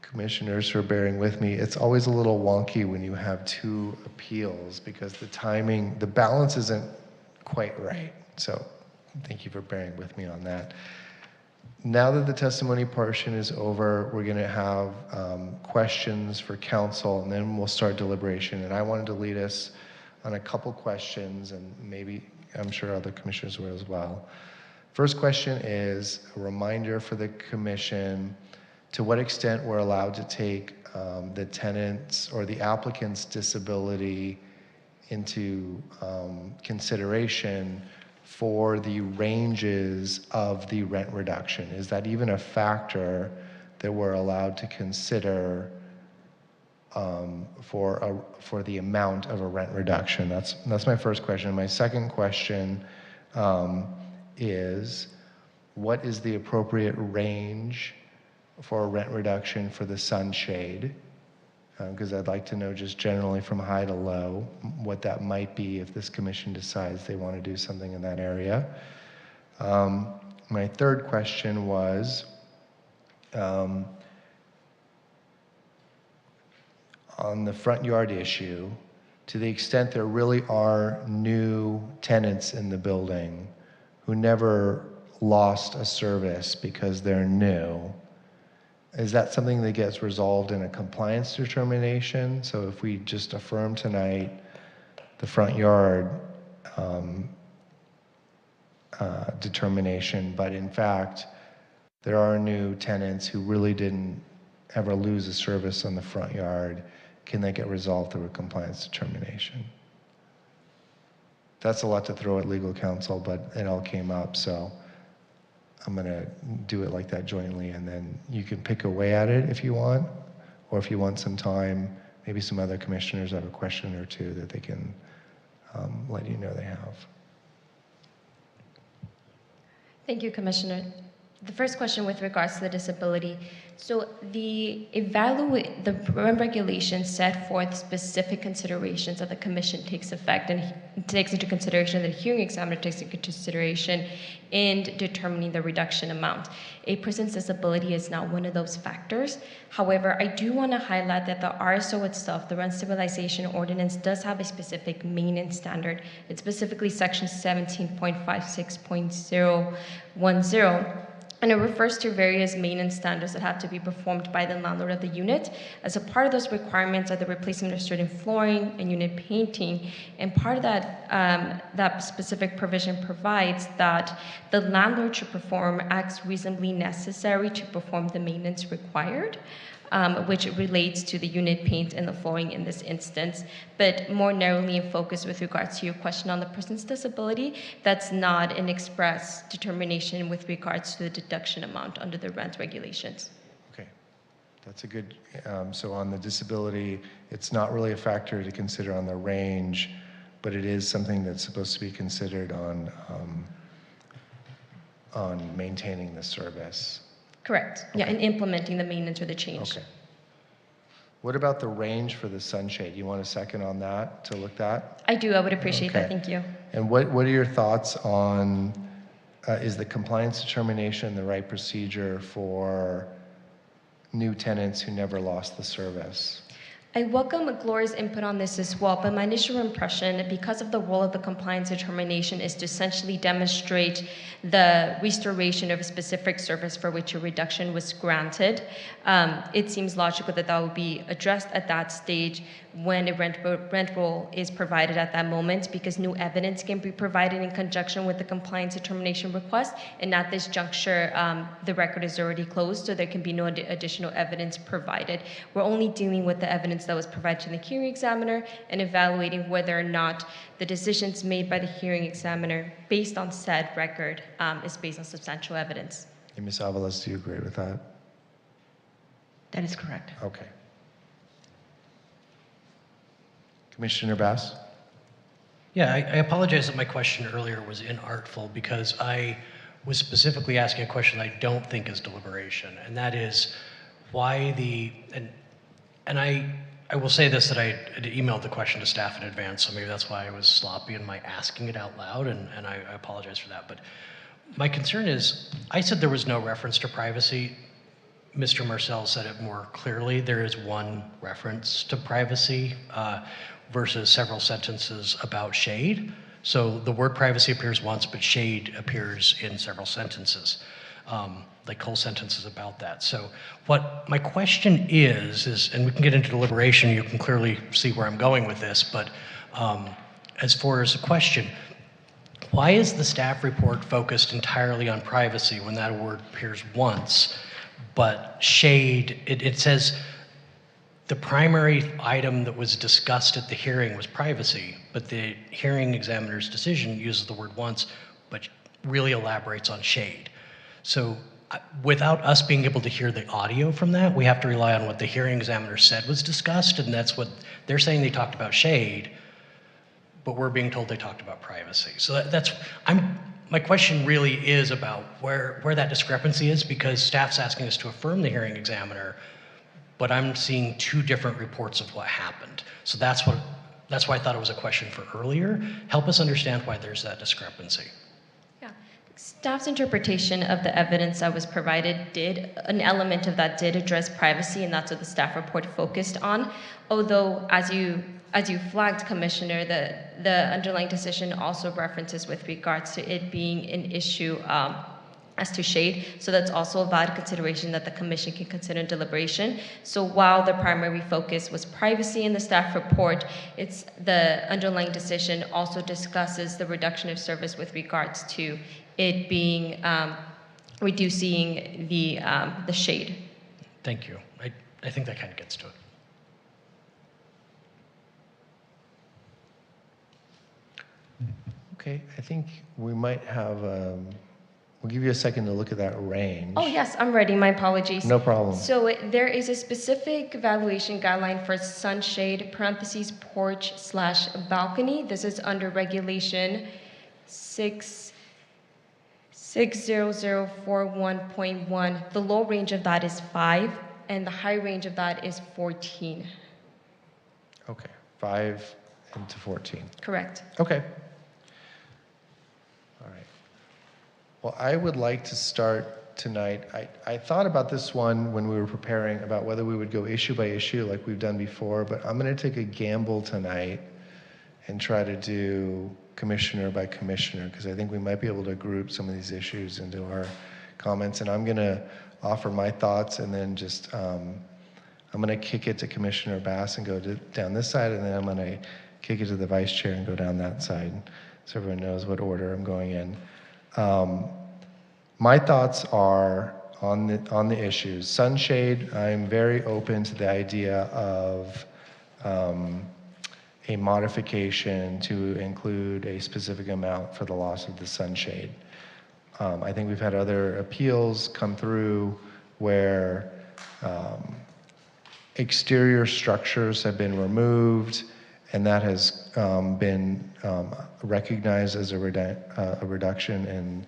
commissioners, for bearing with me. It's always a little wonky when you have two appeals because the timing, the balance isn't quite right. So thank you for bearing with me on that. Now that the testimony portion is over, we're going to have questions for council, and then we'll start deliberation. And I wanted to lead us on a couple questions, and maybe I'm sure other commissioners will as well. First question is a reminder for the commission to what extent we're allowed to take the tenant's or the applicant's disability into consideration for the ranges of the rent reduction. Is that even a factor that we're allowed to consider for the amount of a rent reduction? That's my first question. My second question is, what is the appropriate range for a rent reduction for the sunshade? Because I'd like to know just generally from high to low what that might be if this commission decides they want to do something in that area. My third question was, on the front yard issue, to the extent there really are new tenants in the building who never lost a service because they're new, is that something that gets resolved in a compliance determination? So if we just affirm tonight the front yard determination, but in fact there are new tenants who really didn't ever lose a service on the front yard, can that get resolved through a compliance determination? that's a lot to throw at legal counsel, but it all came up, so I'm gonna do it like that jointly, and then you can pick away at it if you want, or if you want some time, maybe some other commissioners have a question or two that they can let you know they have. Thank you, Commissioner. The first question with regards to the disability. So the REM regulations set forth specific considerations that the commission takes effect and takes into consideration, that a hearing examiner takes into consideration in determining the reduction amount. A person's disability is not one of those factors. However, I do want to highlight that the RSO itself, the Rent Stabilization Ordinance, does have a specific maintenance standard. It's specifically section 17.56.010. And it refers to various maintenance standards that have to be performed by the landlord of the unit. As a part of those requirements are the replacement of certain flooring and unit painting. And part of that, that specific provision provides that the landlord should perform acts reasonably necessary to perform the maintenance required, which relates to the unit paint and the flooring in this instance. But more narrowly in focus with regards to your question on the person's disability, that's not an express determination with regards to the deduction amount under the rent regulations. Okay, that's a good, so on the disability, it's not really a factor to consider on the range, but it is something that's supposed to be considered on maintaining the service. Correct. Yeah, and implementing the maintenance or the change. Okay. What about the range for the sunshade? You want a second on that to look at? I do. I would appreciate that. Okay. Thank you. And what are your thoughts on, is the compliance determination the right procedure for new tenants who never lost the service? I welcome Gloria's input on this as well, but my initial impression, because of the role of the compliance determination, is to essentially demonstrate the restoration of a specific service for which a reduction was granted. It seems logical that that would be addressed at that stage when a rent roll is provided at that moment, because new evidence can be provided in conjunction with the compliance determination request. And at this juncture, the record is already closed, so there can be no additional evidence provided. We're only dealing with the evidence that was provided to the hearing examiner and evaluating whether or not the decisions made by the hearing examiner based on said record is based on substantial evidence. And Ms. Avalos, do you agree with that? That is correct. Okay. Commissioner Bass? Yeah, I apologize that my question earlier was inartful, because I was specifically asking a question I don't think is deliberation, and that is why and I will say this, that I had emailed the question to staff in advance, so maybe that's why I was sloppy in my asking it out loud, and I apologize for that. But my concern is, I said there was no reference to privacy. Mr. Marcel said it more clearly. There is one reference to privacy versus several sentences about shade. So the word privacy appears once, but shade appears in several sentences, like whole sentences about that. So what my question is, and we can get into deliberation, you can clearly see where I'm going with this, but as far as a question, why is the staff report focused entirely on privacy when that word appears once, but shade, it says the primary item that was discussed at the hearing was privacy, but the hearing examiner's decision uses the word once, but really elaborates on shade. So without us being able to hear the audio from that, we have to rely on what the hearing examiner said was discussed, and that's what they're saying. They talked about shade, but we're being told they talked about privacy. So my question really is about where that discrepancy is, because staff's asking us to affirm the hearing examiner, but I'm seeing two different reports of what happened. So that's why I thought it was a question for earlier. Help us understand why there's that discrepancy. Yeah, staff's interpretation of the evidence that was provided an element of that did address privacy, and that's what the staff report focused on. Although, as you flagged, Commissioner, the underlying decision also references with regards to it being an issue as to shade. So that's also a valid consideration that the commission can consider in deliberation. So while the primary focus was privacy in the staff report, the underlying decision also discusses the reduction of service with regards to it being reducing the shade. Thank you. I think that kind of gets to it. Okay, I think we might have, we'll give you a second to look at that range. Oh, yes, I'm ready. My apologies. No problem. So there is a specific valuation guideline for sunshade, parentheses, porch slash balcony. This is under regulation 60041.1. The low range of that is 5, and the high range of that is 14. Okay, 5 into 14. Correct. Okay. All right. Well, I would like to start tonight. I thought about this one when we were preparing about whether we would go issue by issue like we've done before, but I'm going to take a gamble tonight and try to do commissioner by commissioner, because I think we might be able to group some of these issues into our comments. And I'm going to offer my thoughts, and then just I'm going to kick it to Commissioner Bass and go down this side, and then I'm going to kick it to the vice chair and go down that side, so everyone knows what order I'm going in. My thoughts are on the issues. Sunshade, I'm very open to the idea of a modification to include a specific amount for the loss of the sunshade. I think we've had other appeals come through where exterior structures have been removed, and that has been recognized as a reduction in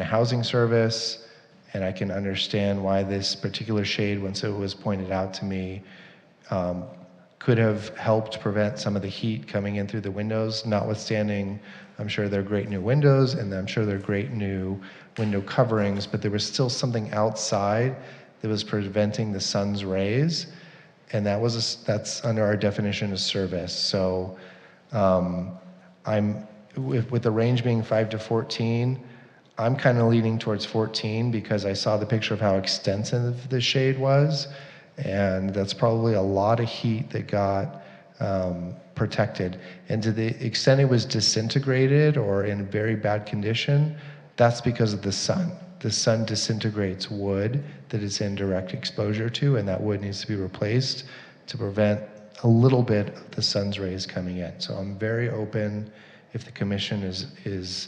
a housing service. And I can understand why this particular shade, once it was pointed out to me, could have helped prevent some of the heat coming in through the windows, notwithstanding, I'm sure they're great new windows, and I'm sure they're great new window coverings, but there was still something outside that was preventing the sun's rays, and that's under our definition of service. So I'm with the range being 5 to 14, I'm kind of leaning towards 14 because I saw the picture of how extensive the shade was, and that's probably a lot of heat that got protected. And to the extent it was disintegrated or in very bad condition, that's because of the sun. The sun disintegrates wood that it's in direct exposure to, and that wood needs to be replaced to prevent a little bit of the sun's rays coming in. So I'm very open, if the commission is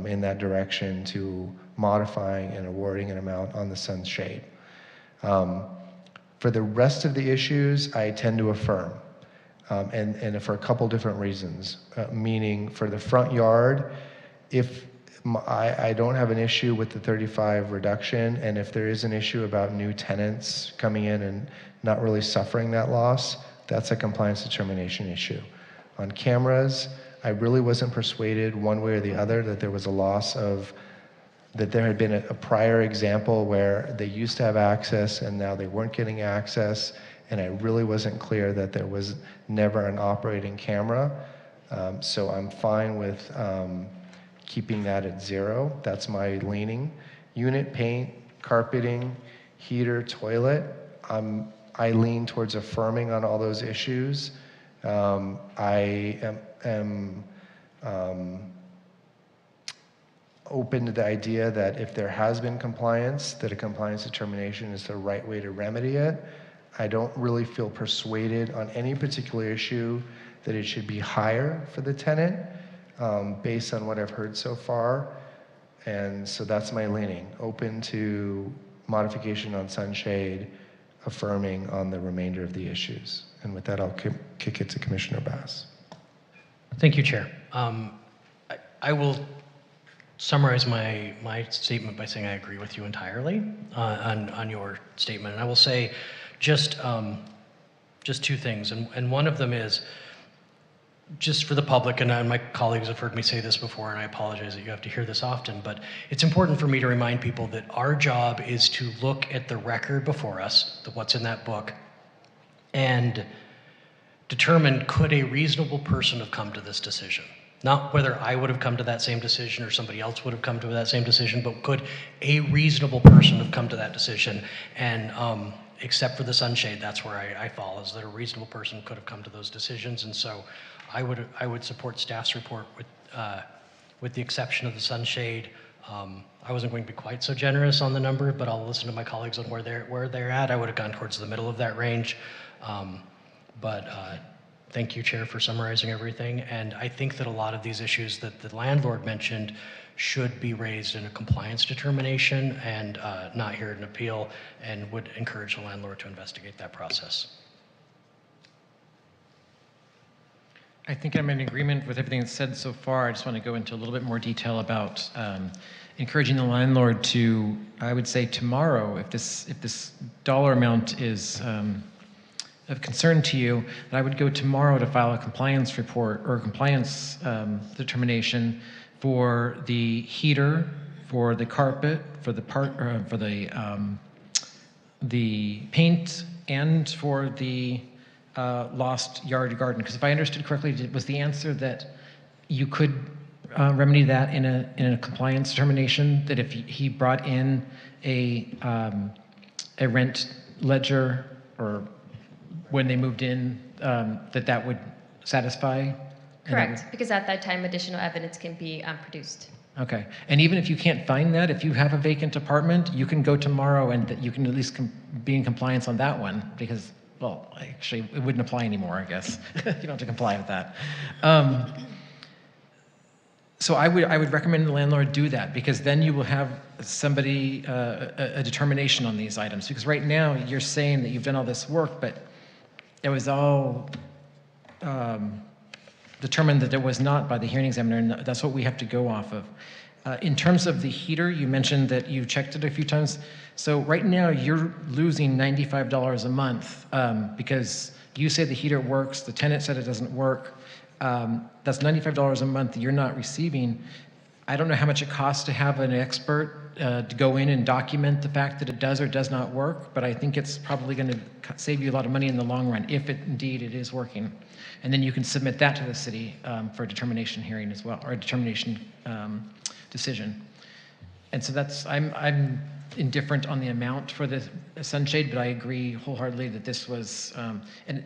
in that direction, to modifying and awarding an amount on the sun's shade. For the rest of the issues, I tend to affirm, and for a couple different reasons. Meaning, for the front yard, if I don't have an issue with the 35 reduction, and if there is an issue about new tenants coming in and not really suffering that loss, that's a compliance determination issue. On cameras, I really wasn't persuaded one way or the other that there was a loss of, that there had been a prior example where they used to have access and now they weren't getting access, and I really wasn't clear that there was never an operating camera. So I'm fine with keeping that at 0. That's my leaning. Unit paint, carpeting, heater, toilet, I lean towards affirming on all those issues. I am open to the idea that if there has been compliance, that a compliance determination is the right way to remedy it. I don't really feel persuaded on any particular issue that it should be higher for the tenant, based on what I've heard so far. And so that's my leaning. Open to modification on sunshade, affirming on the remainder of the issues. And with that, I'll kick it to Commissioner Bass. Thank you, Chair. I will summarize my statement by saying I agree with you entirely on your statement. And I will say just 2 things. And one of them is, just for the public, and my colleagues have heard me say this before, and I apologize that you have to hear this often, but it's important for me to remind people that our job is to look at the record before us, what's in that book, and determine, could a reasonable person have come to this decision? Not whether I would have come to that same decision or somebody else would have come to that same decision, but could a reasonable person have come to that decision? And except for the sunshade, that's where I fall, is that a reasonable person could have come to those decisions. And so I would support staff's report with the exception of the sunshade. I wasn't going to be quite so generous on the number, but I'll listen to my colleagues on where they're at. I would have gone towards the middle of that range. But Thank you, Chair, for summarizing everything. And I think that a lot of these issues that the landlord mentioned should be raised in a compliance determination and not here at an appeal, and would encourage the landlord to investigate that process. I think I'm in agreement with everything that's said so far. I just want to go into a little bit more detail about encouraging the landlord to, I would say tomorrow, if this dollar amount is of concern to you, that I would go tomorrow to file a compliance report or a compliance determination for the heater, for the carpet, for the paint, and for the lost yard garden. Because if I understood correctly, was the answer that you could remedy that in a compliance determination, that if he brought in a rent ledger or when they moved in, that would satisfy? Correct, because at that time, additional evidence can be produced. Okay, and even if you can't find that, if you have a vacant apartment, you can go tomorrow and you can at least be in compliance on that one, because, well, actually, it wouldn't apply anymore, I guess. You don't have to comply with that. So I would recommend the landlord do that, because then you will have somebody, a determination on these items. Because right now, you're saying that you've done all this work, but it was all determined that there was not by the hearing examiner, and that's what we have to go off of. In terms of the heater, you mentioned that you checked it a few times. So right now, you're losing $95 a month because you say the heater works, the tenant said it doesn't work. That's $95 a month that you're not receiving. I don't know how much it costs to have an expert to go in and document the fact that it does or does not work, but I think it's probably going to save you a lot of money in the long run if indeed it is working. And then you can submit that to the city for a determination hearing as well, or a determination decision. And so I'm indifferent on the amount for the sunshade, but I agree wholeheartedly that this was an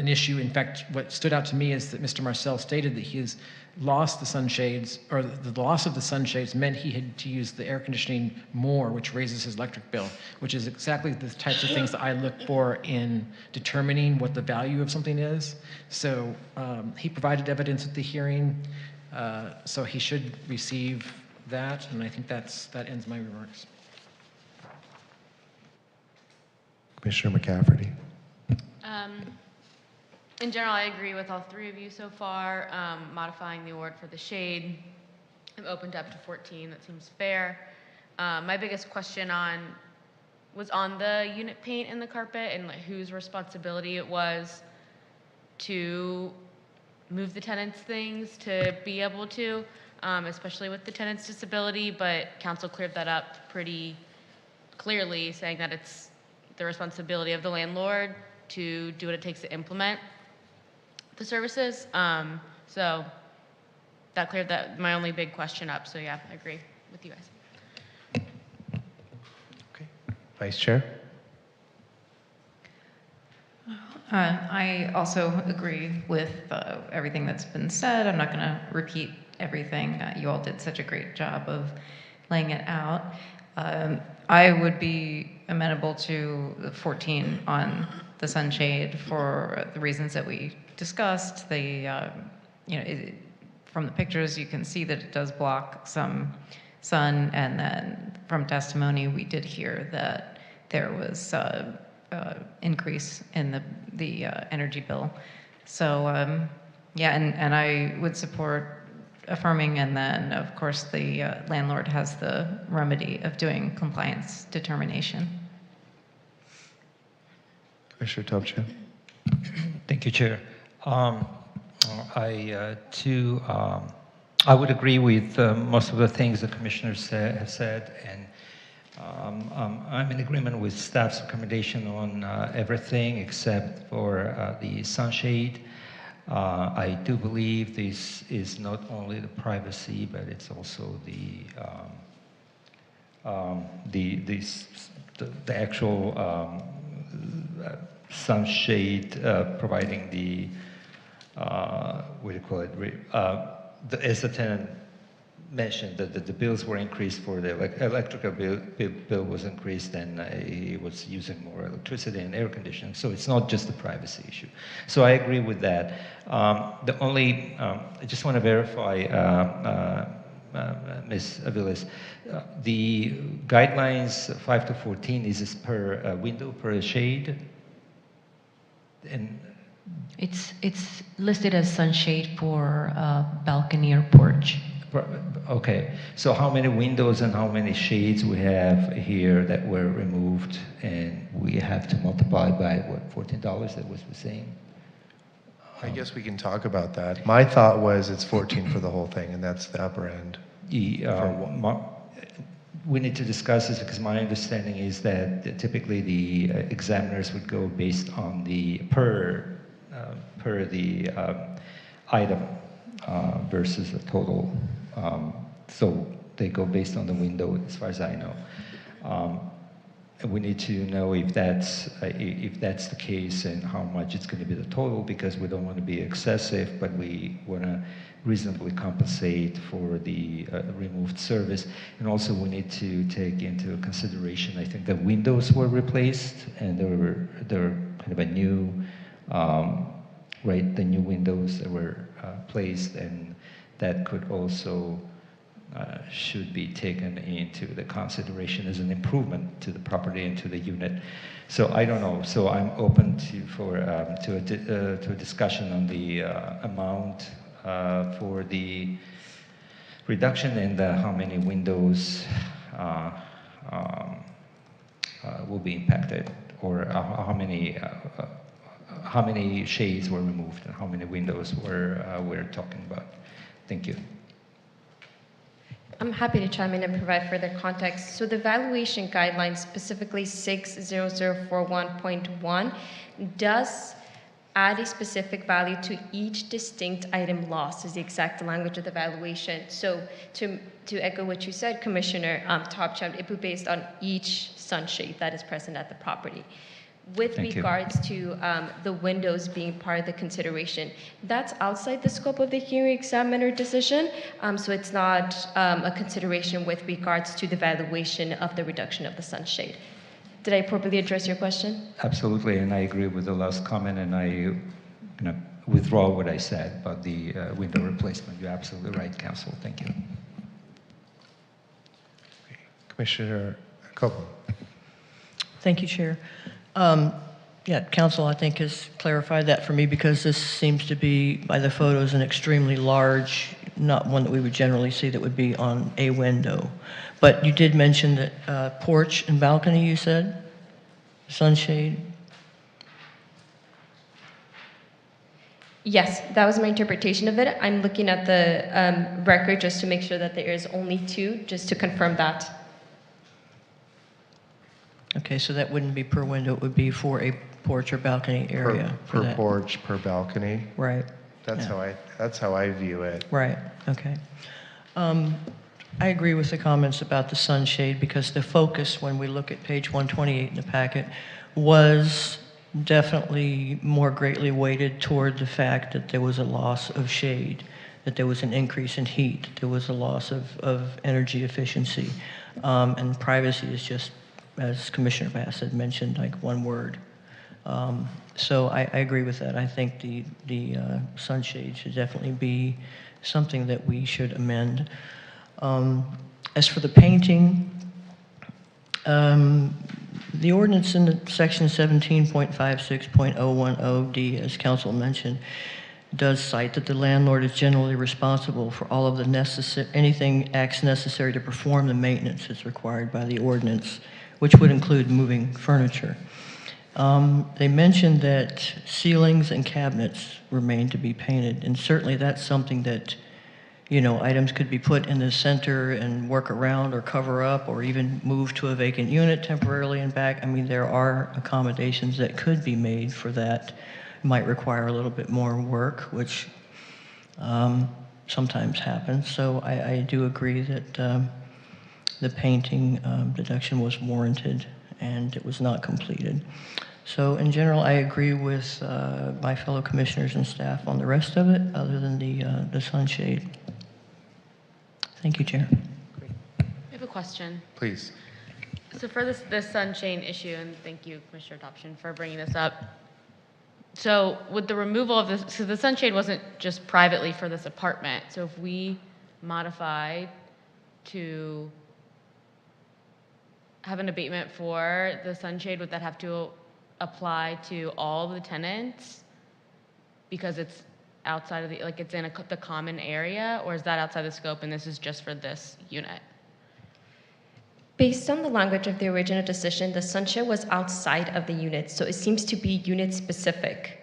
issue. In fact, what stood out to me is that Mr. Marcel stated that he has lost the sunshades, or the loss of the sunshades meant he had to use the air conditioning more, which raises his electric bill, which is exactly the types of things that I look for in determining what the value of something is. So he provided evidence at the hearing, so he should receive that, and I think that ends my remarks. Commissioner McCafferty. In general, I agree with all three of you so far. Modifying the award for the shade, I'm opened up to 14. That seems fair. My biggest question was on the unit paint and the carpet, and whose responsibility it was to move the tenants' things to be able to, especially with the tenant's disability. But council cleared that up pretty clearly, saying that it's the responsibility of the landlord to do what it takes to implement the services. So that cleared my only big question up. So yeah, I agree with you guys. Okay. Vice Chair. I also agree with everything that's been said. I'm not going to repeat everything. You all did such a great job of laying it out. I would be amenable to the 14 on the sunshade for the reasons that we discussed. From the pictures, you can see that it does block some sun, and then from testimony, we did hear that there was increase in the energy bill. So yeah, and I would support affirming, and then of course the landlord has the remedy of doing compliance determination. Commissioner Topchan. Thank you, Chair. I would agree with most of the things the commissioners have said, and I'm in agreement with staff's recommendation on everything except for the sunshade. I do believe this is not only the privacy, but it's also the actual sunshade providing the what do you call it? As the tenant mentioned that the bills were increased for the electrical bill was increased, and he was using more electricity and air conditioning. So it's not just a privacy issue. So I agree with that. The only, I just want to verify, Ms. Aviles, the guidelines 5 to 14, is this per window, per shade? And It's listed as sunshade for balcony or porch. okay, so how many windows and how many shades we have here that were removed, and we have to multiply by what, $14? That was the same. I guess we can talk about that. My thought was it's 14 for the whole thing, and that's the upper end. We need to discuss this because my understanding is that typically the examiners would go based on the per the item versus the total. So they go based on the window, as far as I know. And we need to know if that's the case and how much it's going to be the total, because we don't want to be excessive, but we want to reasonably compensate for the removed service. And also we need to take into consideration, I think the windows were replaced, and they're kind of a new, right, the new windows that were placed, and that could also should be taken into the consideration as an improvement to the property and to the unit. So I don't know. So I'm open to a discussion on the amount for the reduction and how many windows will be impacted, or how many shades were removed and how many windows we're talking about. Thank you. I'm happy to chime in and provide further context. So the valuation guidelines, specifically 60041.1, does add a specific value to each distinct item lost, is the exact language of the valuation. So to echo what you said, Commissioner Topchamp, it would be based on each sunshade that is present at the property. With regards to the windows being part of the consideration, that's outside the scope of the hearing examiner decision, so it's not a consideration with regards to the valuation of the reduction of the sunshade. Did I properly address your question? Absolutely, and I agree with the last comment, and I withdraw what I said about the window replacement. You're absolutely right, Council. Thank you. Commissioner Copeland. Thank you, Chair. Yeah, Council, I think, has clarified that for me, because this seems to be, by the photos, an extremely large, not one that we would generally see that would be on a window. But you did mention that porch and balcony, you said? Sunshade? Yes, that was my interpretation of it. I'm looking at the record just to make sure that there is only 2, just to confirm that. Okay, so that wouldn't be per window, it would be for a porch or balcony area. Per porch, per balcony. Right. That's how I view it. Right, okay. I agree with the comments about the sunshade, because the focus, when we look at page 128 in the packet, was definitely more greatly weighted toward the fact that there was a loss of shade, that there was an increase in heat, there was a loss of energy efficiency, and privacy is just, as Commissioner Bass had mentioned, like one word. So I agree with that. I think the sunshade should definitely be something that we should amend. As for the painting, the ordinance in section 17.56.010D, as Council mentioned, does cite that the landlord is generally responsible for all of the anything acts necessary to perform the maintenance that's required by the ordinance, which would include moving furniture. They mentioned that ceilings and cabinets remain to be painted, and certainly that's something that, you know, items could be put in the center and work around or cover up, or even move to a vacant unit temporarily and back. I mean, there are accommodations that could be made for that. It might require a little bit more work, which sometimes happens. So I do agree that the painting deduction was warranted and it was not completed. So in general, I agree with my fellow commissioners and staff on the rest of it, other than the sunshade. Thank you, Chair. I have a question. Please. So for this sunshade issue, and thank you, Commissioner Adoption, for bringing this up. So with the removal of this, so the sunshade wasn't just privately for this apartment. So if we modify to have an abatement for the sunshade, would that have to apply to all the tenants because it's outside of the, like it's in the common area, or is that outside the scope and this is just for this unit? Based on the language of the original decision, the sunshade was outside of the unit, so it seems to be unit specific.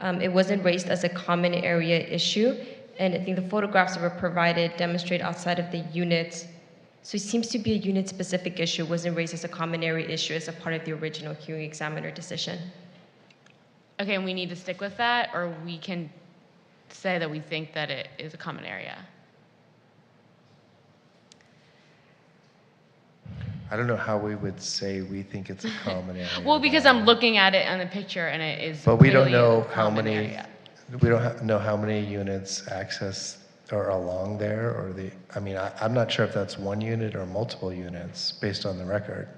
It wasn't raised as a common area issue, and I think the photographs that were provided demonstrate outside of the unit. So it seems to be a unit specific issue, wasn't raised as a common area issue as a part of the original hearing examiner decision. Okay, and we need to stick with that, or we can say that we think that it is a common area? I don't know how we would say we think it's a common area. Well, because I'm looking at it on the picture and it is. But we don't clearly know a how common many, area. we don't know how many units access or along there, or I mean, I'm not sure if that's one unit or multiple units based on the record.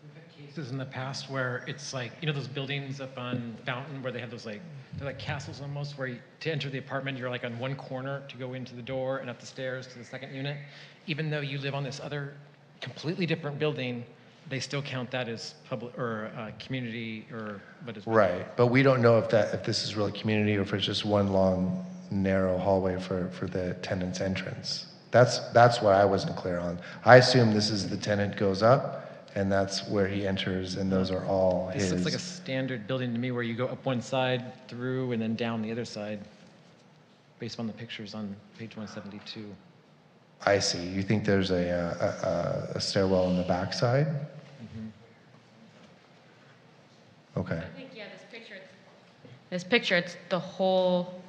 We've had cases in the past where it's like, you know, those buildings up on Fountain where they have those like, they're like castles almost, where to enter the apartment, you're like on one corner to go into the door and up the stairs to the second unit. Even though you live on this other completely different building, they still count that as public or community or what is. Right, but we don't know if this is really community or if it's just one long, narrow hallway for the tenant's entrance. That's what I wasn't clear on. I assume this is the tenant goes up, and that's where he enters, and those are all his. This looks like a standard building to me where you go up one side through and then down the other side, based on the pictures on page 172. I see. You think there's a stairwell on the backside? Mm-hmm. Okay. I think, yeah, this picture, it's the whole,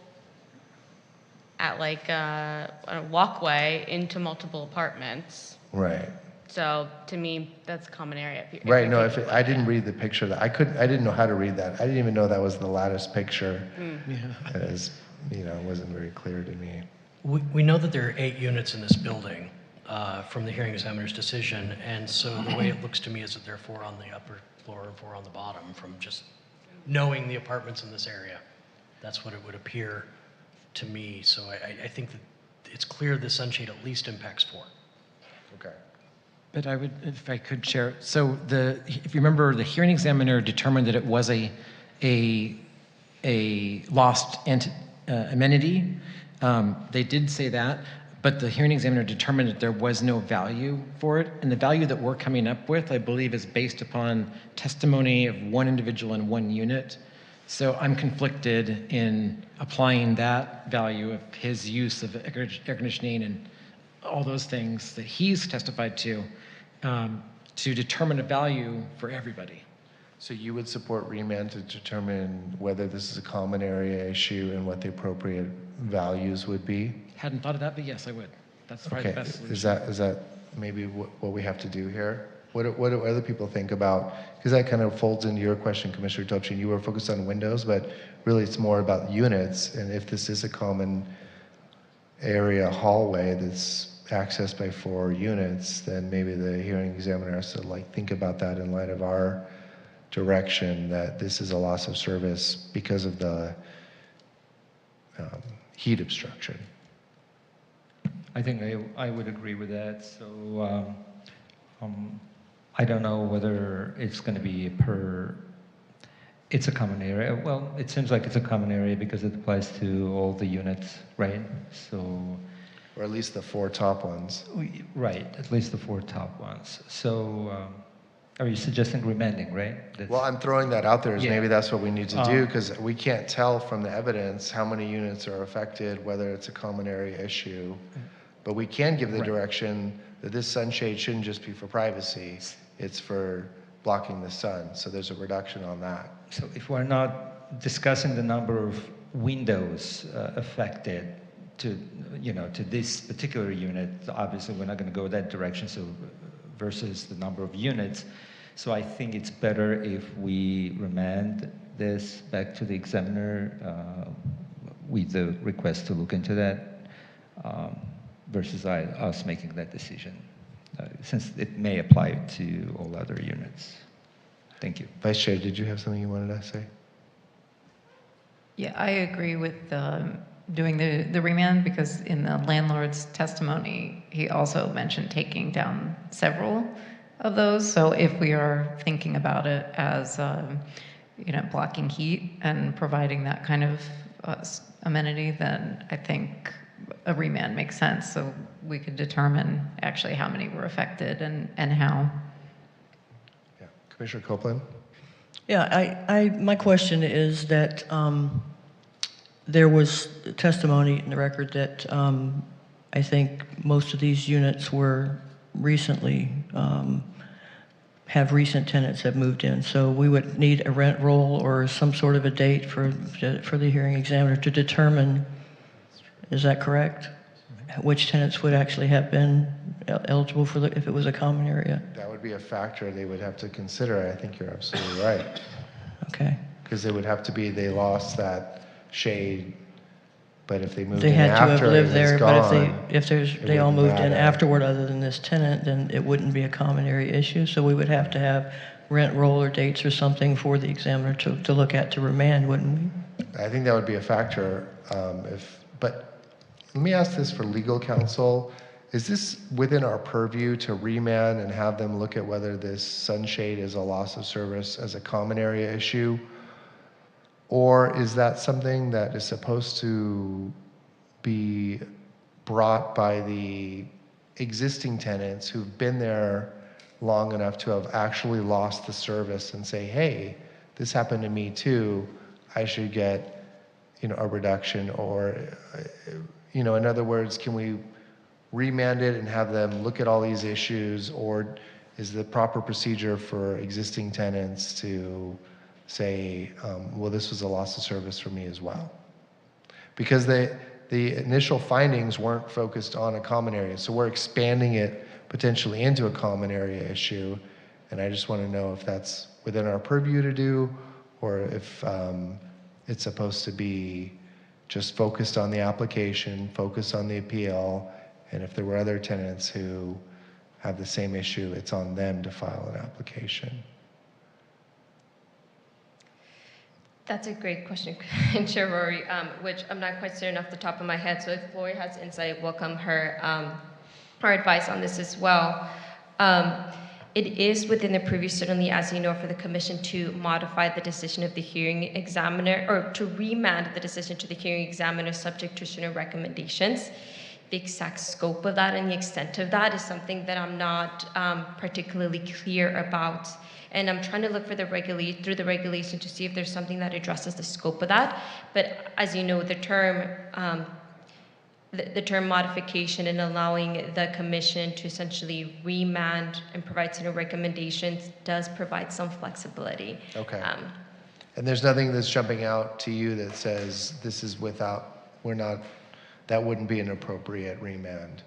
at like a walkway into multiple apartments. Right. So to me, that's a common area. Right. No, I didn't read the picture. I didn't know how to read that. I didn't even know that was the lattice picture. Yeah. As you know, it wasn't very clear to me. We know that there are 8 units in this building from the hearing examiner's decision, and so the way it looks to me is that there are 4 on the upper floor and 4 on the bottom from just knowing the apartments in this area. That's what it would appear to me. So I think that it's clear the sunshade at least impacts 4. Okay. But I would, if I could share, so if you remember, the hearing examiner determined that it was a lost amenity. They did say that, but the hearing examiner determined that there was no value for it. And the value that we're coming up with, I believe, is based upon testimony of one individual in one unit. So I'm conflicted in applying that value of his use of air conditioning and all those things that he's testified to determine a value for everybody. So you would support remand to determine whether this is a common area issue and what the appropriate values would be? Hadn't thought of that, but yes, I would. That's probably the best solution. Is that maybe what we have to do here? What do other people think about? Because that kind of folds into your question, Commissioner Topchin. You were focused on windows, but really it's more about units. And if this is a common area hallway that's accessed by 4 units, then maybe the hearing examiner has to think about that in light of our direction that this is a loss of service because of the heat obstruction. I think I would agree with that. So I don't know whether it's going to be it's a common area. Well, it seems like it's a common area because it applies to all the units, right? So, or at least the 4 top ones. Right, at least the 4 top ones. So are you suggesting remanding, right? Well, I'm throwing that out there as maybe that's what we need to do, because we can't tell from the evidence how many units are affected, whether it's a common area issue. But we can give the direction that this sunshade shouldn't just be for privacy, it's for blocking the sun. So there's a reduction on that. So if we're not discussing the number of windows affected to this particular unit, obviously we're not going to go that direction. So versus the number of units. So I think it's better if we remand this back to the examiner with the request to look into that. versus us making that decision, since it may apply to all other units. Thank you. Vice Chair, did you have something you wanted to say? Yeah, I agree with doing the remand, because in the landlord's testimony, he also mentioned taking down several of those. So if we are thinking about it as, blocking heat and providing that kind of amenity, then I think a remand makes sense. So we could determine actually how many were affected and how. Yeah. Commissioner Copeland? Yeah, my question is that there was testimony in the record that I think most of these units were recently, have recent tenants have moved in. So we would need a rent roll or some sort of a date for the hearing examiner to determine, is that correct? Which tenants would actually have been eligible for if it was a common area? That would be a factor they would have to consider. I think you're absolutely right. Okay. Because they would have to be, they lost that shade, but if they moved They in had to after, have lived it there, is but gone, if it they all wouldn't moved in matter. afterward other than this tenant, then it wouldn't be a common area issue. So we would have to have rent roll or dates or something for the examiner to look at to remand, wouldn't we? I think that would be a factor. But let me ask this for legal counsel. Is this within our purview to remand and have them look at whether this sunshade is a loss of service as a common area issue? Or is that something that is supposed to be brought by the existing tenants who've been there long enough to have actually lost the service and say, hey, this happened to me too, I should get, a reduction? Or, in other words, can we remand it and have them look at all these issues? Or is the proper procedure for existing tenants to say, well, this was a loss of service for me as well? Because the initial findings weren't focused on a common area, so we're expanding it potentially into a common area issue, and I just want to know if that's within our purview to do, or if it's supposed to be just focused on the application, focused on the appeal, and if there were other tenants who have the same issue, it's on them to file an application. That's a great question, Chair Rory, which I'm not quite certain off the top of my head. So if Lori has insight, welcome her advice on this as well. It is within the purview, certainly, as you know, for the Commission to modify the decision of the hearing examiner, or to remand the decision to the hearing examiner subject to certain recommendations. The exact scope of that and the extent of that is something that I'm not particularly clear about. And I'm trying to look for through the regulation to see if there's something that addresses the scope of that. But as you know, the term modification and allowing the Commission to essentially remand and provide certain recommendations does provide some flexibility. Okay. And there's nothing that's jumping out to you that says this is that wouldn't be an appropriate remand?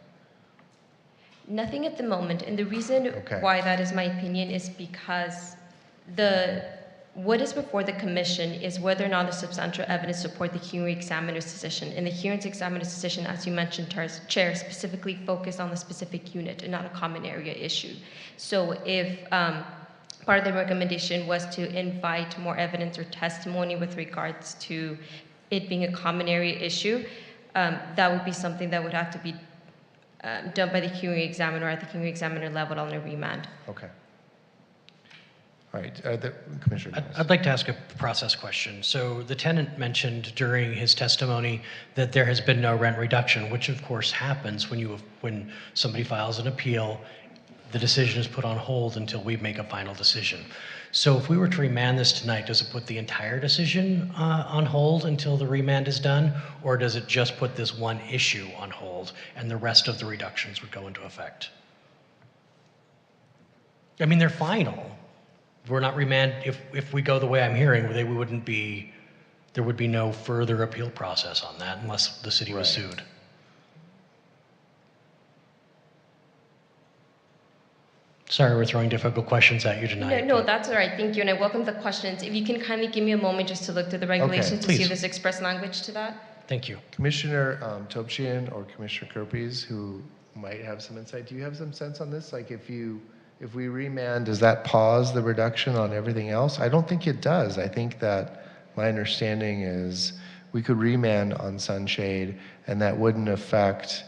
Nothing at the moment, and the reason why that is my opinion is because what is before the Commission is whether or not the substantial evidence support the hearing examiner's decision. And the hearing examiner's decision, as you mentioned, Chair, specifically focused on the specific unit and not a common area issue. So if part of the recommendation was to invite more evidence or testimony with regards to it being a common area issue, that would be something that would have to be done by the hearing examiner at the hearing examiner level on a remand. Okay. All right, Commissioner. I'd like to ask a process question. So the tenant mentioned during his testimony that there has been no rent reduction, which of course happens when somebody files an appeal, the decision is put on hold until we make a final decision. So if we were to remand this tonight, does it put the entire decision on hold until the remand is done? Or does it just put this one issue on hold and the rest of the reductions would go into effect? I mean, they're final. We're not if we go the way I'm hearing, there would be no further appeal process on that unless the city was sued. Sorry, we're throwing difficult questions at you tonight. No, that's all right. Thank you, and I welcome the questions. If you can kindly give me a moment just to look through the regulations to see if there's express language to that. Thank you. Commissioner Topchian or Commissioner Kerpes, who might have some insight, do you have some sense on this? Like if we remand, does that pause the reduction on everything else? I don't think it does. I think that my understanding is we could remand on sunshade and that wouldn't affect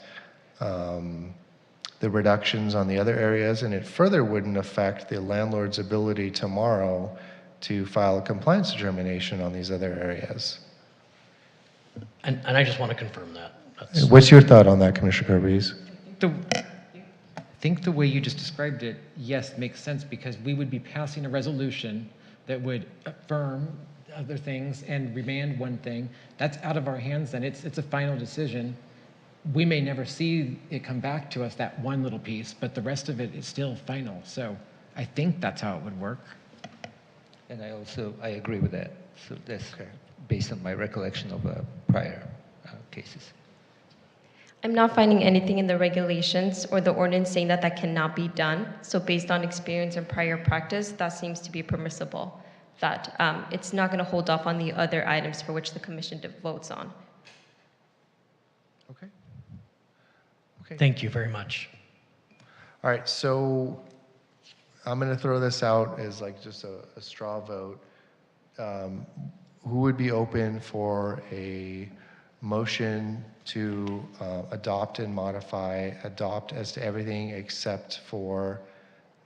the reductions on the other areas, and it further wouldn't affect the landlord's ability tomorrow to file a compliance determination on these other areas. And I just want to confirm that. That's, What's your thought on that, Commissioner Kerpes? I think the way you just described it, yes, makes sense because we would be passing a resolution that would affirm other things and remand one thing. That's out of our hands then. It's a final decision. We may never see it come back to us, that one little piece, but the rest of it is still final. So I think that's how it would work. And I agree with that. So that's based on my recollection of prior cases. I'm not finding anything in the regulations or the ordinance saying that that cannot be done. So based on experience and prior practice, that seems to be permissible. That it's not going to hold off on the other items for which the commission votes on. Okay. Okay. thank you very much. All right, so I'm going to throw this out as like just a straw vote. Who would be open for a motion to adopt and modify, adopt as to everything except for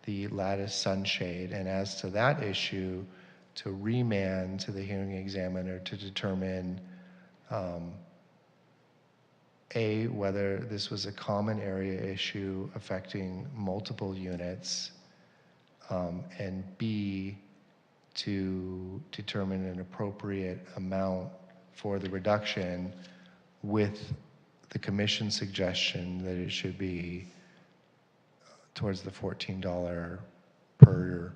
the lattice sunshade? And as to that issue, to remand to the hearing examiner to determine A, whether this was a common area issue affecting multiple units, and B, to determine an appropriate amount for the reduction with the commission suggestion that it should be towards the $14 per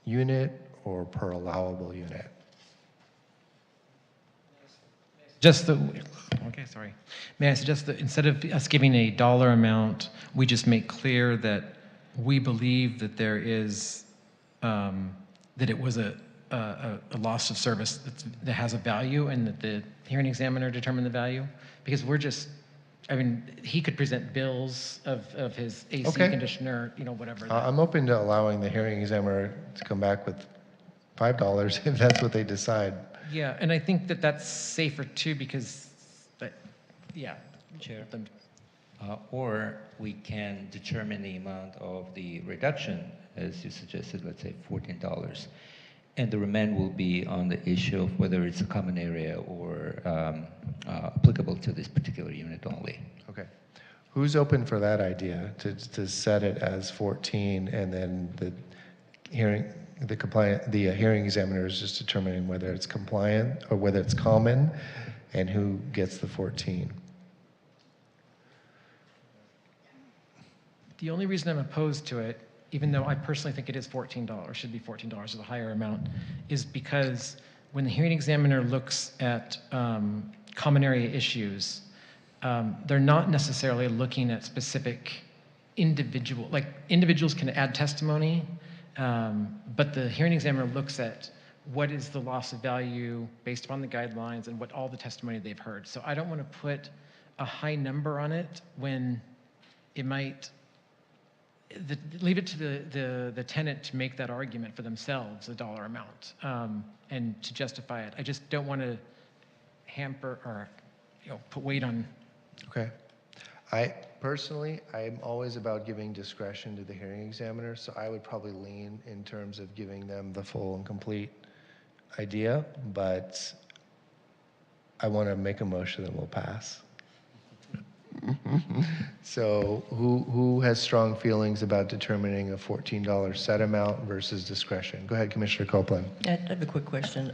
unit or per allowable unit. May I suggest that instead of us giving a dollar amount, we just make clear that we believe that there is, that it was a loss of service that has a value and that the hearing examiner determined the value? Because we're just, I mean, he could present bills of his AC Okay. conditioner, whatever. I'm open to allowing the hearing examiner to come back with $5 if that's what they decide. Yeah, and I think that that's safer too because, yeah. Chair. Or we can determine the amount of the reduction, as you suggested, let's say $14. And the remand will be on the issue of whether it's a common area or applicable to this particular unit only. Okay. Who's open for that idea, to set it as 14 and then the hearing examiner is just determining whether it's compliant or whether it's common and who gets the 14? The only reason I'm opposed to it, even though I personally think it is $14, should be $14 or the higher amount, is because when the hearing examiner looks at common area issues, they're not necessarily looking at specific individuals can add testimony, but the hearing examiner looks at what is the loss of value based upon the guidelines and what all the testimony they've heard. So I don't want to put a high number on it when it might leave it to the tenant to make that argument for themselves, the dollar amount, and to justify it. I just don't want to hamper or put weight on. Okay. I'm always about giving discretion to the hearing examiner, so I would probably lean in terms of giving them the full and complete idea, but I want to make a motion that will pass. So who has strong feelings about determining a $14 set amount versus discretion? Go ahead, Commissioner Copeland. I have a quick question.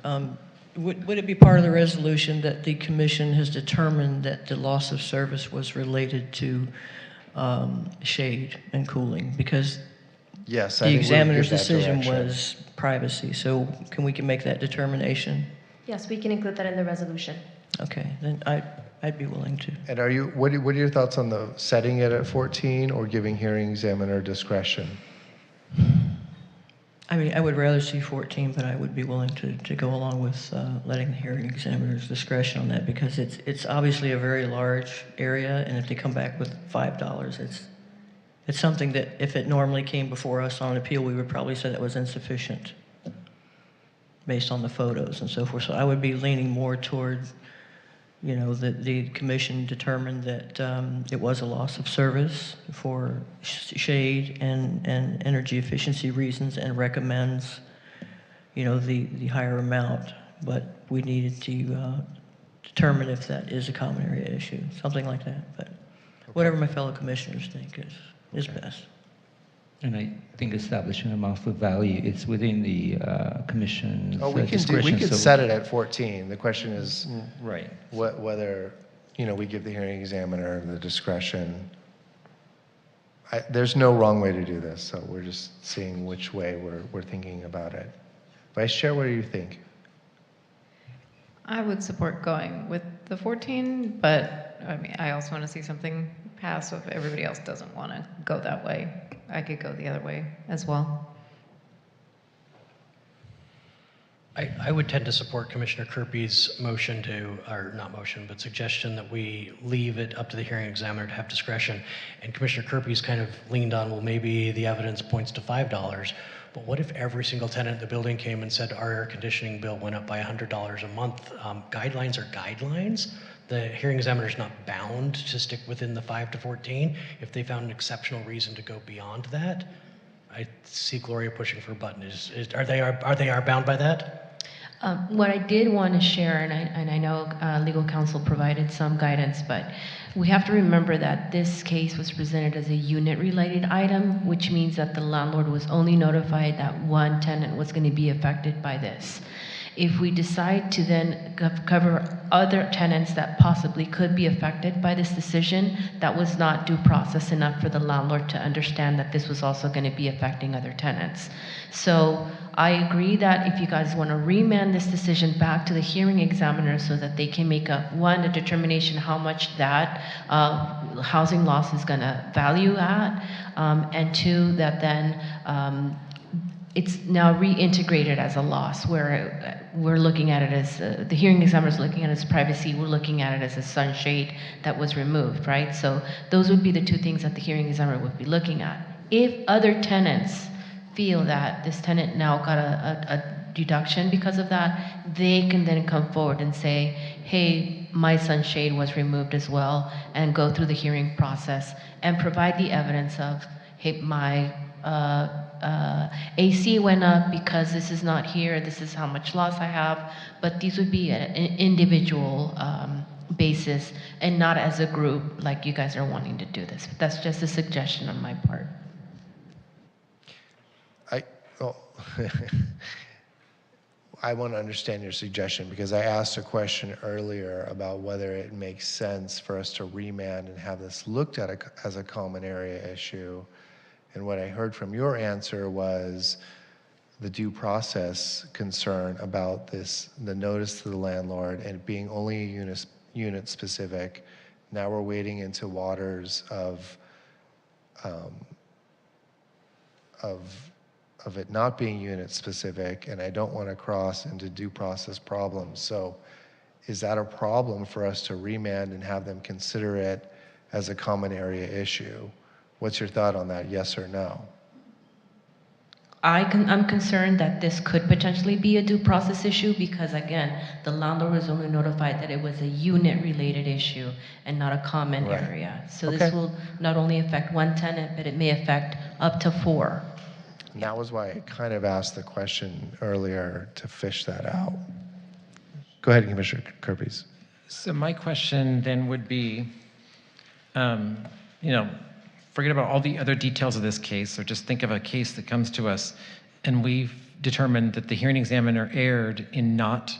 Would it be part of the resolution that the commission has determined that the loss of service was related to shade and cooling? Because yes, the examiner's decision was privacy, so we can make that determination? Yes, we can include that in the resolution. Okay, then I'd be willing to. And what are your thoughts on the setting it at 14 or giving hearing examiner discretion? I mean, I would rather see 14, but I would be willing to go along with letting the hearing examiner's discretion on that, because it's obviously a very large area, and if they come back with $5, it's something that if it normally came before us on appeal, we would probably say that was insufficient based on the photos and so forth. So I would be leaning more toward, you know, the commission determined that it was a loss of service for shade and energy efficiency reasons, and recommends, you know, the higher amount. But we needed to determine if that is a common area issue, something like that. But whatever my fellow commissioners think is best. And I think establishing a monthly value, it's within the commission's We discretion. could so- set it at 14. The question is Right. whether, you know, we give the hearing examiner the discretion. There's no wrong way to do this, so we're just seeing which way we're thinking about it. Vice Chair, what do you think? I would support going with the 14, but I mean, I also want to see something pass. So if everybody else doesn't want to go that way, I could go the other way as well. I would tend to support Commissioner Kirby's motion or not motion, but suggestion that we leave it up to the hearing examiner to have discretion. And Commissioner Kirby's kind of leaned on, well, maybe the evidence points to $5. But what if every single tenant in the building came and said our air conditioning bill went up by $100 a month? Guidelines are guidelines. The hearing examiner is not bound to stick within the 5 to 14. If they found an exceptional reason to go beyond that, I see Gloria pushing for a button. Are they bound by that? What I did want to share, and I know legal counsel provided some guidance, but we have to remember that this case was presented as a unit-related item, which means that the landlord was only notified that one tenant was going to be affected by this. If we decide to then cover other tenants that possibly could be affected by this decision, that was not due process enough for the landlord to understand that this was also going to be affecting other tenants. So I agree that if you guys want to remand this decision back to the hearing examiner so that they can make a determination how much that housing loss is going to value at, and two, that then it's now reintegrated as a loss, where we're looking at it as, the hearing examiner is looking at it as privacy, we're looking at it as a sunshade that was removed, right? So those would be the two things that the hearing examiner would be looking at. If other tenants feel that this tenant now got a deduction because of that, they can then come forward and say, hey, my sunshade was removed as well, and go through the hearing process and provide the evidence of, hey, my AC went up because this is not here, this is how much loss I have, but these would be at an individual basis and not as a group like you guys are wanting to do this. That's just a suggestion on my part. I want to understand your suggestion, because I asked a question earlier about whether it makes sense for us to remand and have this looked at as a common area issue. And what I heard from your answer was the due process concern about this, the notice to the landlord, and it being only unit specific. Now we're wading into waters of it not being unit specific, and I don't want to cross into due process problems. So is that a problem for us to remand and have them consider it as a common area issue? What's your thought on that, yes or no? I'm concerned that this could potentially be a due process issue because, again, the landlord was only notified that it was a unit-related issue and not a common area. So this will not only affect one tenant, but it may affect up to 4. And that was why I kind of asked the question earlier to fish that out. Go ahead, Commissioner Kirby. So my question then would be, forget about all the other details of this case, or just think of a case that comes to us, and we've determined that the hearing examiner erred in not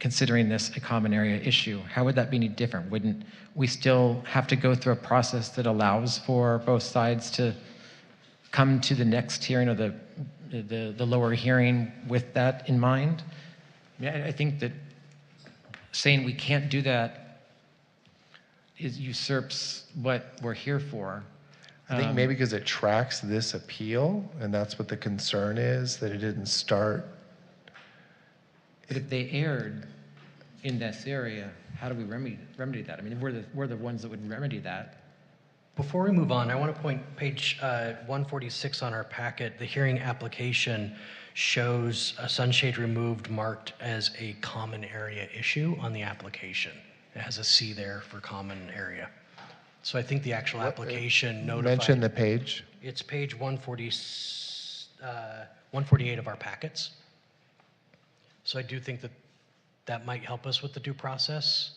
considering this a common area issue. How would that be any different? Wouldn't we still have to go through a process that allows for both sides to come to the next hearing, or the lower hearing, with that in mind? I think that saying we can't do that usurps what we're here for. I think maybe because it tracks this appeal, and that's what the concern is, that it didn't start. But if they erred in this area, how do we remedy that? I mean, we're the ones that would remedy that. Before we move on, I want to point page 146 on our packet. The hearing application shows a sunshade removed marked as a common area issue on the application. It has a C there for common area. So I think the actual application notified. Mention the page. It's page 148 of our packets. So I do think that that might help us with the due process,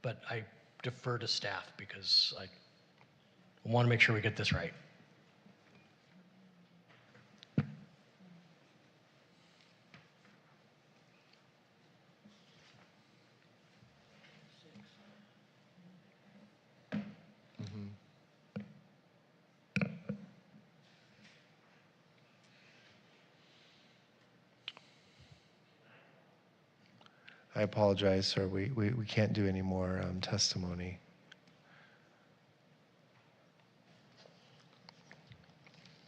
but I defer to staff because I want to make sure we get this right. I apologize, sir. We can't do any more testimony.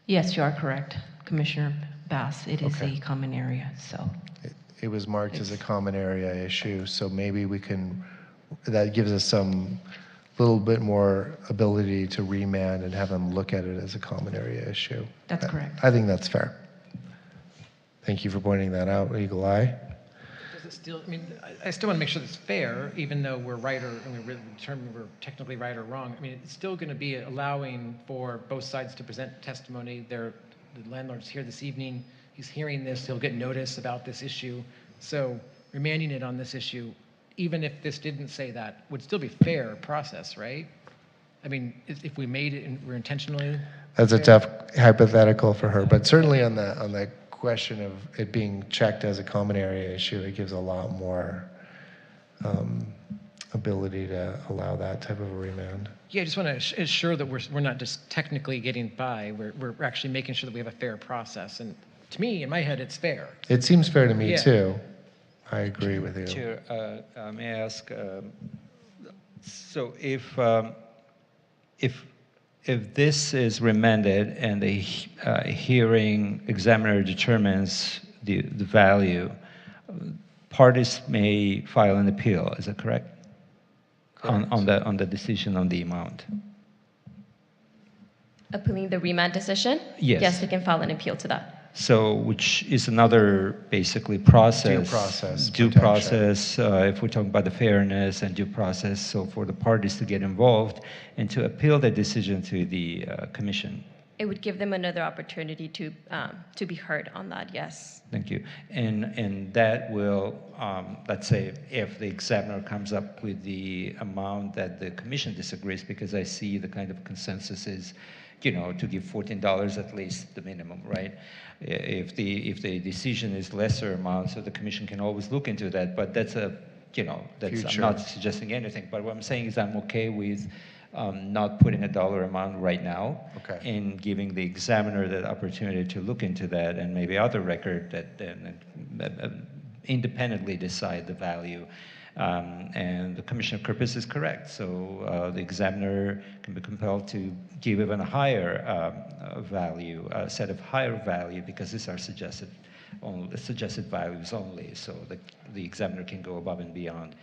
Yes, you are correct, Commissioner Bass. It is Okay. a common area, so. It was marked as a common area issue, so maybe we can, that gives us some little bit more ability to remand and have them look at it as a common area issue. That's correct. I think that's fair. Thank you for pointing that out, Eagle Eye. Does it still, I mean, I still want to make sure it's fair, even though we're right or, and we really determine we're technically right or wrong. I mean, it's still going to be allowing for both sides to present testimony. The landlord's here this evening. He's hearing this. He'll get notice about this issue. So remanding it on this issue, even if this didn't say that, would still be fair process, right? I mean, if we made it and we're intentionally. That's a fair. tough hypothetical for her, but certainly on the question of it being checked as a common area issue, it gives a lot more ability to allow that type of a remand. Yeah, I just want to ensure that we're not just technically getting by. We're actually making sure that we have a fair process. And to me, in my head, it's fair. It seems fair to me Yeah. too. I agree with you. Chair, may I ask, so if this is remanded and the hearing examiner determines the value, parties may file an appeal, is that correct? On the decision on the amount? Appealing the remand decision? Yes. Yes, they can file an appeal to that. So, which is another basically process. Due process Due protection. process, if we're talking about the fairness and due process, so for the parties to get involved and to appeal the decision to the commission. It would give them another opportunity to be heard on that, yes. Thank you. And that will, let's say, if the examiner comes up with the amount that the commission disagrees, because I see the kind of consensus is, to give $14 at least the minimum, right? If the decision is lesser amount, so the commission can always look into that, but that's that's, Future. I'm not suggesting anything, but what I'm saying is I'm okay with not putting a dollar amount right now, Okay. and giving the examiner that opportunity to look into that and maybe other record that then independently decide the value. And the Commissioner Kirpis is correct. So the examiner can be compelled to give even a higher value, a set of higher value, because these are suggested values only. So the examiner can go above and beyond.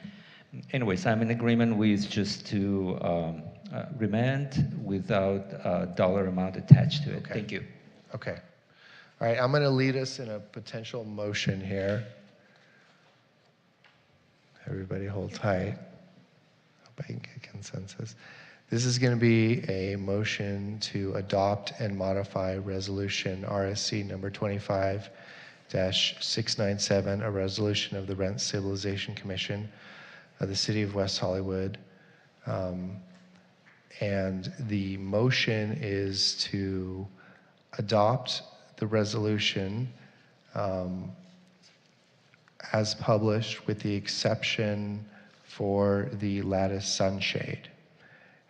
Anyways, I'm in agreement with just to remand without a dollar amount attached to it. Okay. Thank you. Okay. All right, I'm going to lead us in a potential motion here. Everybody hold tight. Hope I can get consensus. This is going to be a motion to adopt and modify resolution RSC number 25-697, a resolution of the Rent Stabilization Commission of the City of West Hollywood. And the motion is to adopt the resolution as published, with the exception for the lattice sunshade.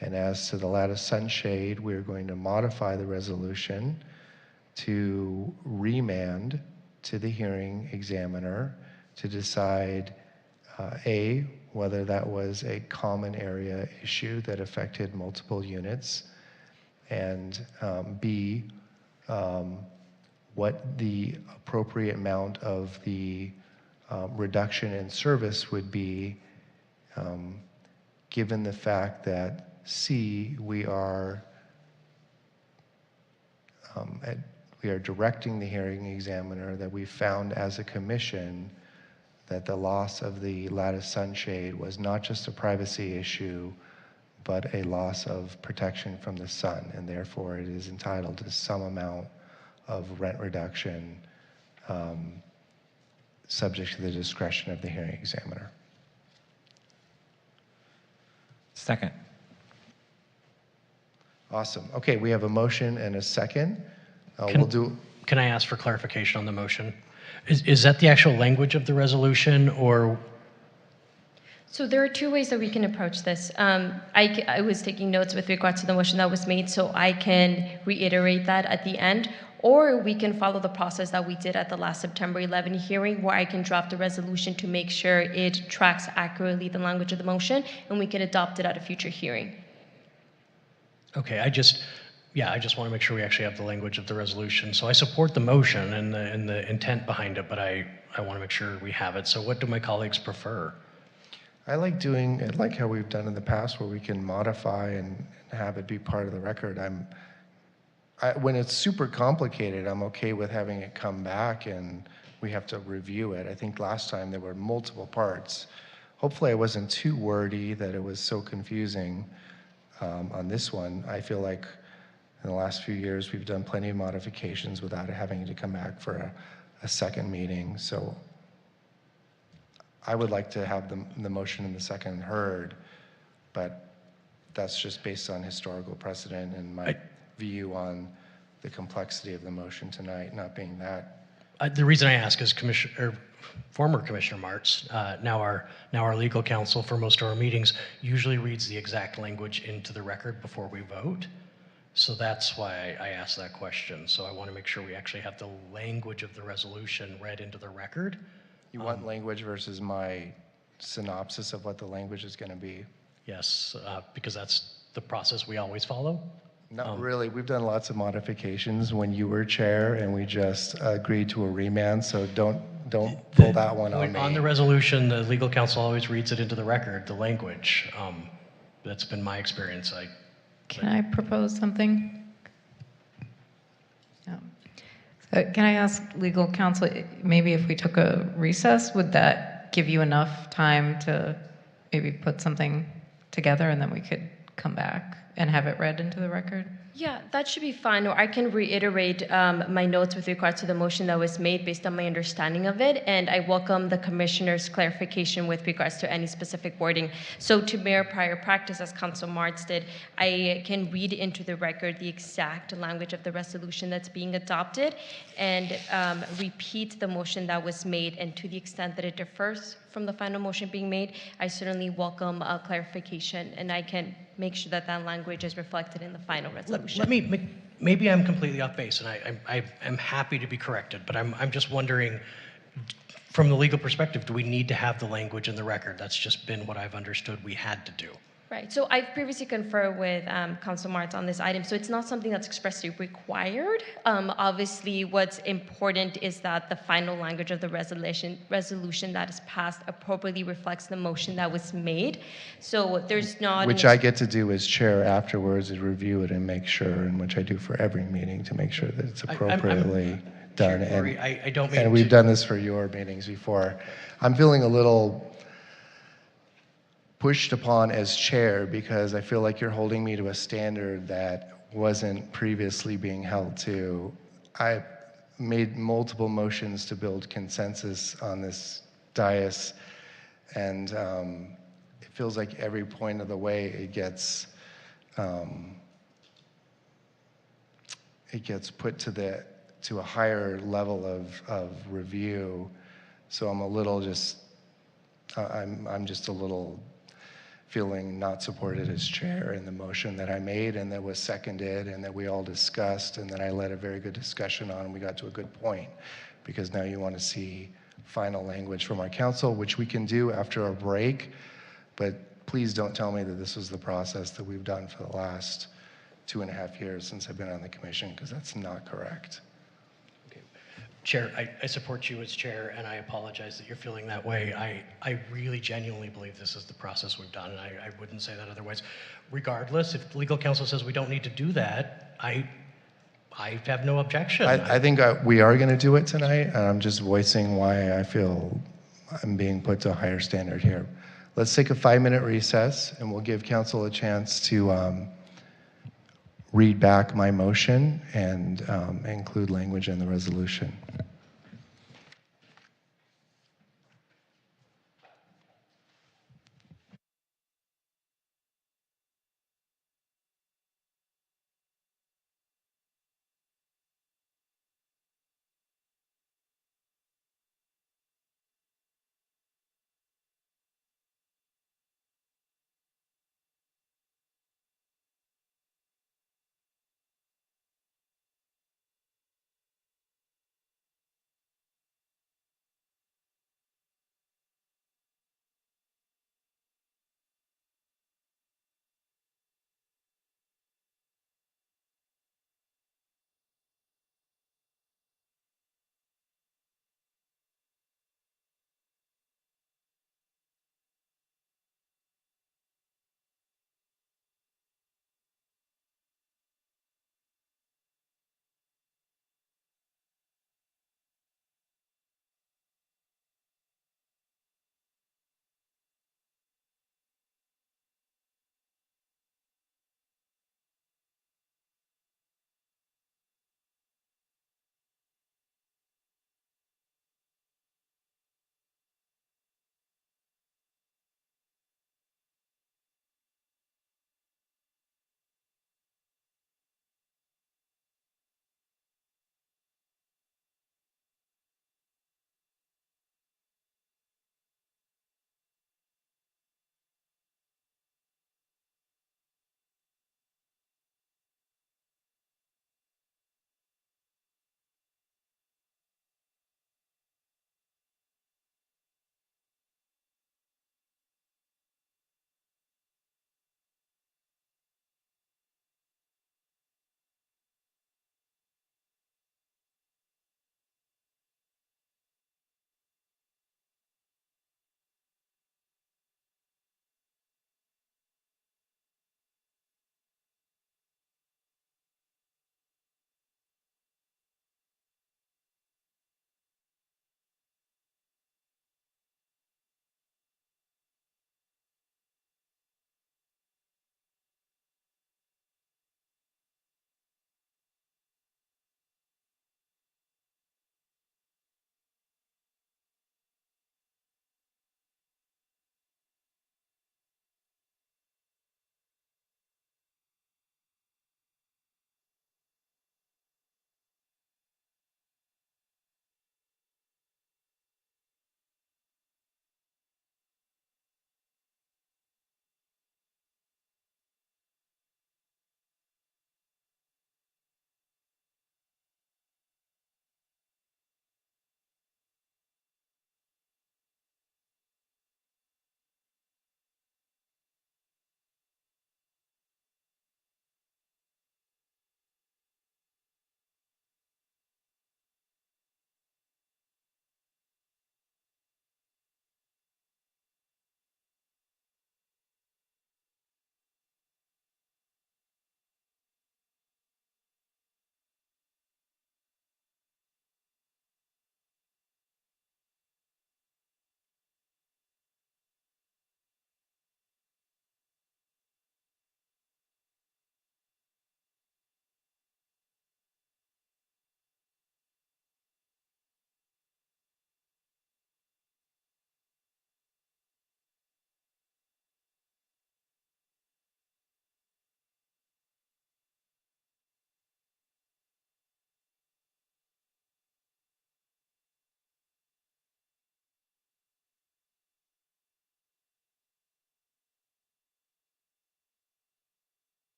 And as to the lattice sunshade, we're going to modify the resolution to remand to the hearing examiner to decide, A, whether that was a common area issue that affected multiple units, and B, what the appropriate amount of the reduction in service would be, given the fact that C, we are directing the hearing examiner that we found as a commission that the loss of the lattice sunshade was not just a privacy issue, but a loss of protection from the sun, and therefore it is entitled to some amount of rent reduction, subject to the discretion of the hearing examiner. Second. Awesome. Okay, we have a motion and a second. Can I ask for clarification on the motion? Is that the actual language of the resolution, or? So there are two ways that we can approach this. I was taking notes with regard to the motion that was made, so I can reiterate that at the end, or we can follow the process that we did at the last September 11 hearing, where I can draft a resolution to make sure it tracks accurately the language of the motion, and we can adopt it at a future hearing. Okay, I just want to make sure we actually have the language of the resolution. So I support the motion and the intent behind it, but I want to make sure we have it. So what do my colleagues prefer? I like how we've done in the past, where we can modify and have it be part of the record. When it's super complicated, I'm okay with having it come back and we have to review it. I think last time there were multiple parts. Hopefully I wasn't too wordy that it was so confusing on this one. I feel like in the last few years we've done plenty of modifications without having to come back for a second meeting. So I would like to have the motion and the second heard, but that's just based on historical precedent and my view on the complexity of the motion tonight not being that. The reason I ask is former Commissioner Martz, now our legal counsel for most of our meetings, usually reads the exact language into the record before we vote. So that's why I asked that question. So I want to make sure we actually have the language of the resolution read into the record. You want language versus my synopsis of what the language is going to be? Yes, because that's the process we always follow. Not really. We've done lots of modifications when you were chair, and we just agreed to a remand. So don't pull that one on me. On the resolution, the legal counsel always reads it into the record, the language. That's been my experience. Can I propose something? Can I ask legal counsel, maybe if we took a recess, would that give you enough time to maybe put something together and then we could come back and have it read into the record? Yeah, that should be fine. Or I can reiterate my notes with regard to the motion that was made based on my understanding of it. And I welcome the commissioner's clarification with regards to any specific wording. So to mirror prior practice, as Council Martz did, I can read into the record the exact language of the resolution that's being adopted and repeat the motion that was made. And to the extent that it differs from the final motion being made, I certainly welcome a clarification, and I can make sure that that language is reflected in the final resolution. Maybe I'm completely off base, and I'm happy to be corrected, but I'm just wondering, from the legal perspective, do we need to have the language in the record? That's just been what I've understood we had to do. Right. So I've previously conferred with Council Martz on this item, so it's not something that's expressly required. Obviously, what's important is that the final language of the resolution that is passed appropriately reflects the motion that was made. So there's not... Which I get to do as chair afterwards, is review it and make sure, and which I do for every meeting to make sure that it's appropriately done. I don't mean and we've done this for your meetings before. I'm feeling a little pushed upon as chair because I feel like you're holding me to a standard that wasn't previously being held to. I made multiple motions to build consensus on this dais, and it feels like every point of the way it gets put to a higher level of review. So I'm a little I'm just a little feeling not supported as chair in the motion that I made and that was seconded and that we all discussed and that I led a very good discussion on, and we got to a good point, because now you want to see final language from our council, which we can do after a break, but please don't tell me that this was the process that we've done for the last 2.5 years since I've been on the commission, because that's not correct. Chair, I support you as chair, and I apologize that you're feeling that way. I really genuinely believe this is the process we've done, and I wouldn't say that otherwise. Regardless, if legal counsel says we don't need to do that, I have no objection. I think we are going to do it tonight, and I'm just voicing why I feel I'm being put to a higher standard here. Let's take a 5-minute recess, and we'll give council a chance to read back my motion and include language in the resolution.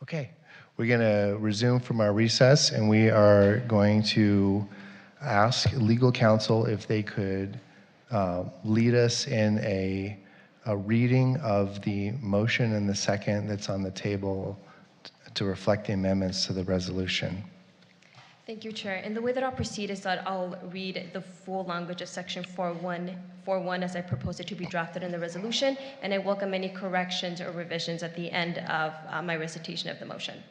Okay, we're going to resume from our recess, and we are going to ask legal counsel if they could lead us in a reading of the motion and the second that's on the table to reflect the amendments to the resolution. Thank you, Chair. And the way that I'll proceed is that I'll read the full language of Section 4.1 as I propose it to be drafted in the resolution, and I welcome any corrections or revisions at the end of my recitation of the motion.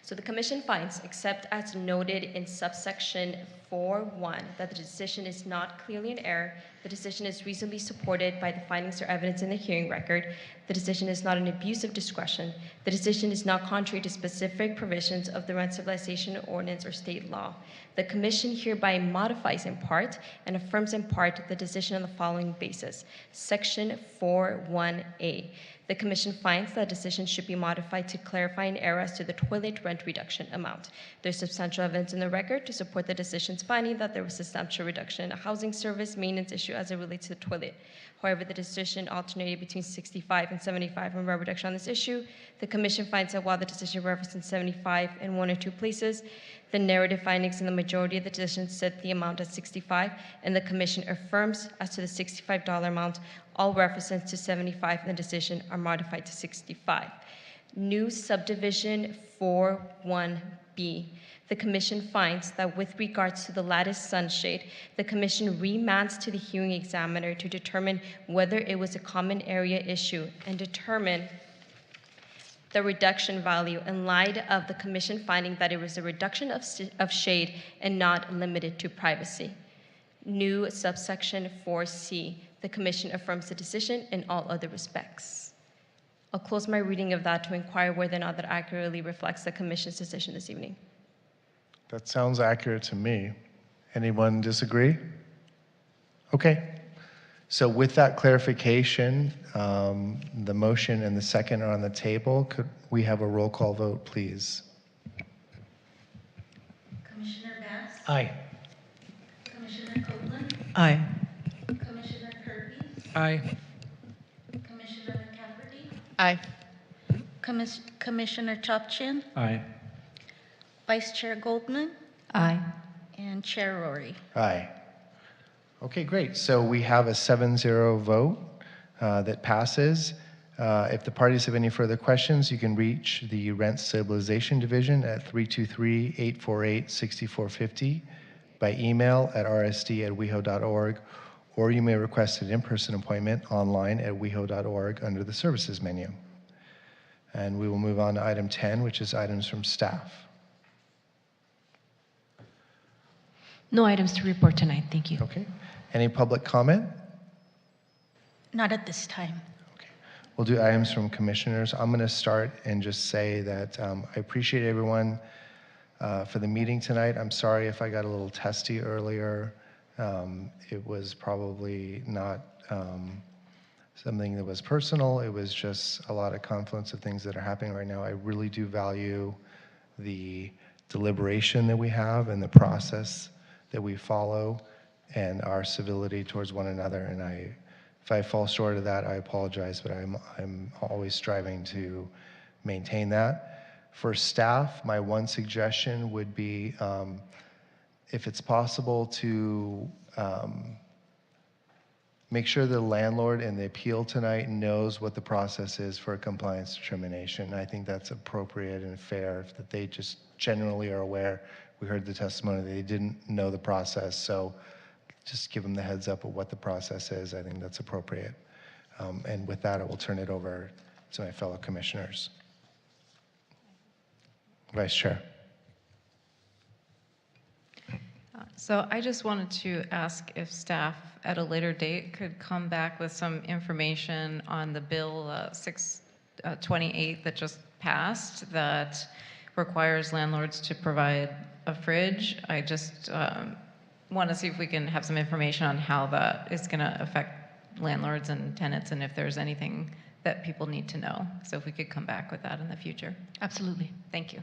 So the Commission finds, except as noted in subsection 4.1, that the decision is not clearly in error, the decision is reasonably supported by the findings or evidence in the hearing record, the decision is not an abuse of discretion, the decision is not contrary to specific provisions of the Rent Stabilization Ordinance or state law. The Commission hereby modifies in part and affirms in part the decision on the following basis. Section 4.1a. The Commission finds that decision should be modified to clarify an error as to the toilet rent reduction amount. There's substantial evidence in the record to support the decision's finding that there was substantial reduction in a housing service maintenance issue as it relates to the toilet. However, the decision alternated between 65 and 75 in rent reduction on this issue. The Commission finds that while the decision references 75 in one or two places, the narrative findings in the majority of the decisions set the amount at 65, and the Commission affirms as to the $65 amount, all references to 75 in the decision are modified to 65. New subdivision 4.1b. The Commission finds that with regards to the lattice sunshade, the Commission remands to the hearing examiner to determine whether it was a common area issue and determine the reduction value in light of the Commission finding that it was a reduction of shade and not limited to privacy. New subsection 4c. The Commission affirms the decision in all other respects. I'll close my reading of that to inquire whether or not that accurately reflects the Commission's decision this evening. That sounds accurate to me. Anyone disagree? Okay. So with that clarification, the motion and the second are on the table. Could we have a roll call vote, please? Commissioner Bass? Aye. Commissioner Copeland? Aye. Commissioner Kirby? Aye. Commissioner McCafferty? Aye. Commissioner Chopchin? Aye. Vice Chair Goldman? Aye. And Chair Rory. Aye. Okay, great. So we have a 7-0 vote that passes. If the parties have any further questions, you can reach the Rent Stabilization Division at 323-848-6450, by email at rsd@weho.org, or you may request an in-person appointment online at weho.org under the services menu. And we will move on to item 10, which is items from staff. No items to report tonight, thank you. Okay. Any public comment? Not at this time. We'll do items from commissioners. I'm going to start and just say that I appreciate everyone for the meeting tonight. I'm sorry if I got a little testy earlier. It was probably not something that was personal. It was just a lot of confluence of things that are happening right now. I really do value the deliberation that we have and the process that we follow and our civility towards one another. And if I fall short of that, I apologize, but I'm always striving to maintain that. For staff, my one suggestion would be, if it's possible, to make sure the landlord in the appeal tonight knows what the process is for a compliance determination. I think that's appropriate and fair, that they just generally are aware. We heard the testimony, they didn't know the process, so just give them the heads up of what the process is. I think that's appropriate. And with that, I will turn it over to my fellow commissioners. Vice Chair. So I just wanted to ask if staff at a later date could come back with some information on the bill 628 that just passed that requires landlords to provide a fridge. I just want to see if we can have some information on how that is going to affect landlords and tenants, and if there's anything that people need to know. So if we could come back with that in the future. Absolutely. Thank you.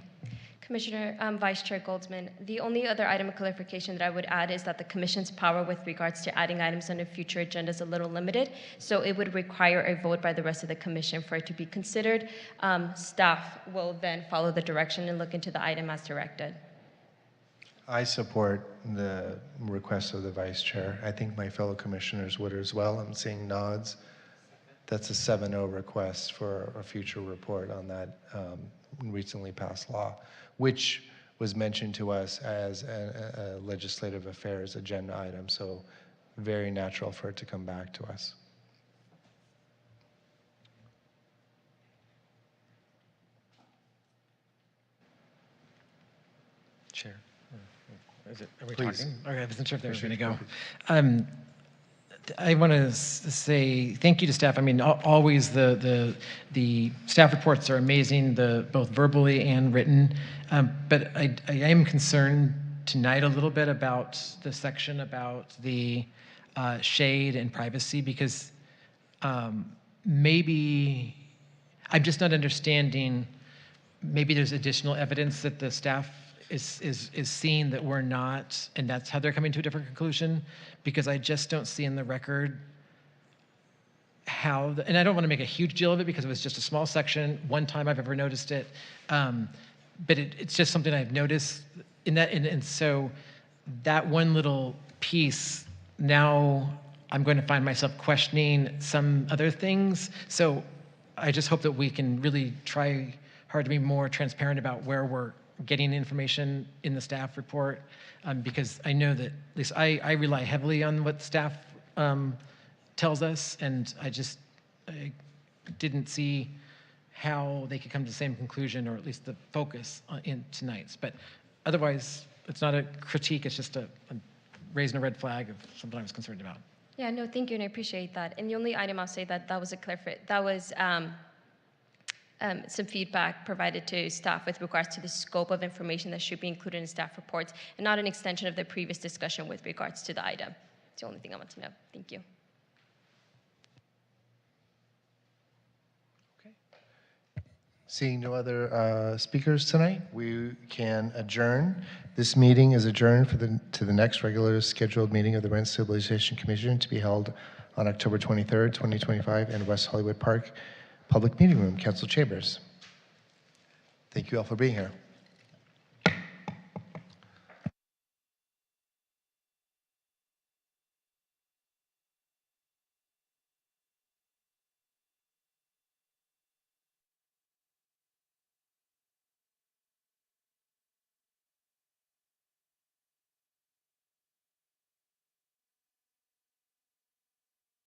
Commissioner, Vice Chair Goldsman, the only other item of clarification that I would add is that the Commission's power with regards to adding items on a future agenda is a little limited, so it would require a vote by the rest of the Commission for it to be considered. Staff will then follow the direction and look into the item as directed. I support the request of the Vice Chair. I think my fellow commissioners would as well. I'm seeing nods. That's a 7-0 request for a future report on that recently passed law, which was mentioned to us as a legislative affairs agenda item, so very natural for it to come back to us. Chair. Is it, are we Please. talking? Okay, I wasn't sure if they were going to go. I want to say thank you to staff. I mean, always the staff reports are amazing, both verbally and written. But I am concerned tonight a little bit about the section about the shade and privacy, because maybe I'm just not understanding. Maybe there's additional evidence that the staff is seeing that we're not, and that's how they're coming to a different conclusion, because I just don't see in the record how, and I don't want to make a huge deal of it because it was just a small section, one time I've ever noticed it, but it's just something I've noticed in that, and so that one little piece, now I'm going to find myself questioning some other things. So I just hope that we can really try hard to be more transparent about where we're getting information in the staff report, because I know that, at least I rely heavily on what staff tells us, and I didn't see how they could come to the same conclusion, or at least the focus in tonight's. But otherwise, it's not a critique, it's just a raising a red flag of something I was concerned about. Yeah, no, thank you, and I appreciate that. And the only item I'll say that was some feedback provided to staff with regards to the scope of information that should be included in staff reports, and not an extension of the previous discussion with regards to the item. It's the only thing I want to know. Thank you. Okay. Seeing no other speakers tonight, we can adjourn. This meeting is adjourned to the next regular scheduled meeting of the Rent Stabilization Commission, to be held on October 23rd, 2025 in West Hollywood Park Public Meeting Room, Council Chambers. Thank you all for being here.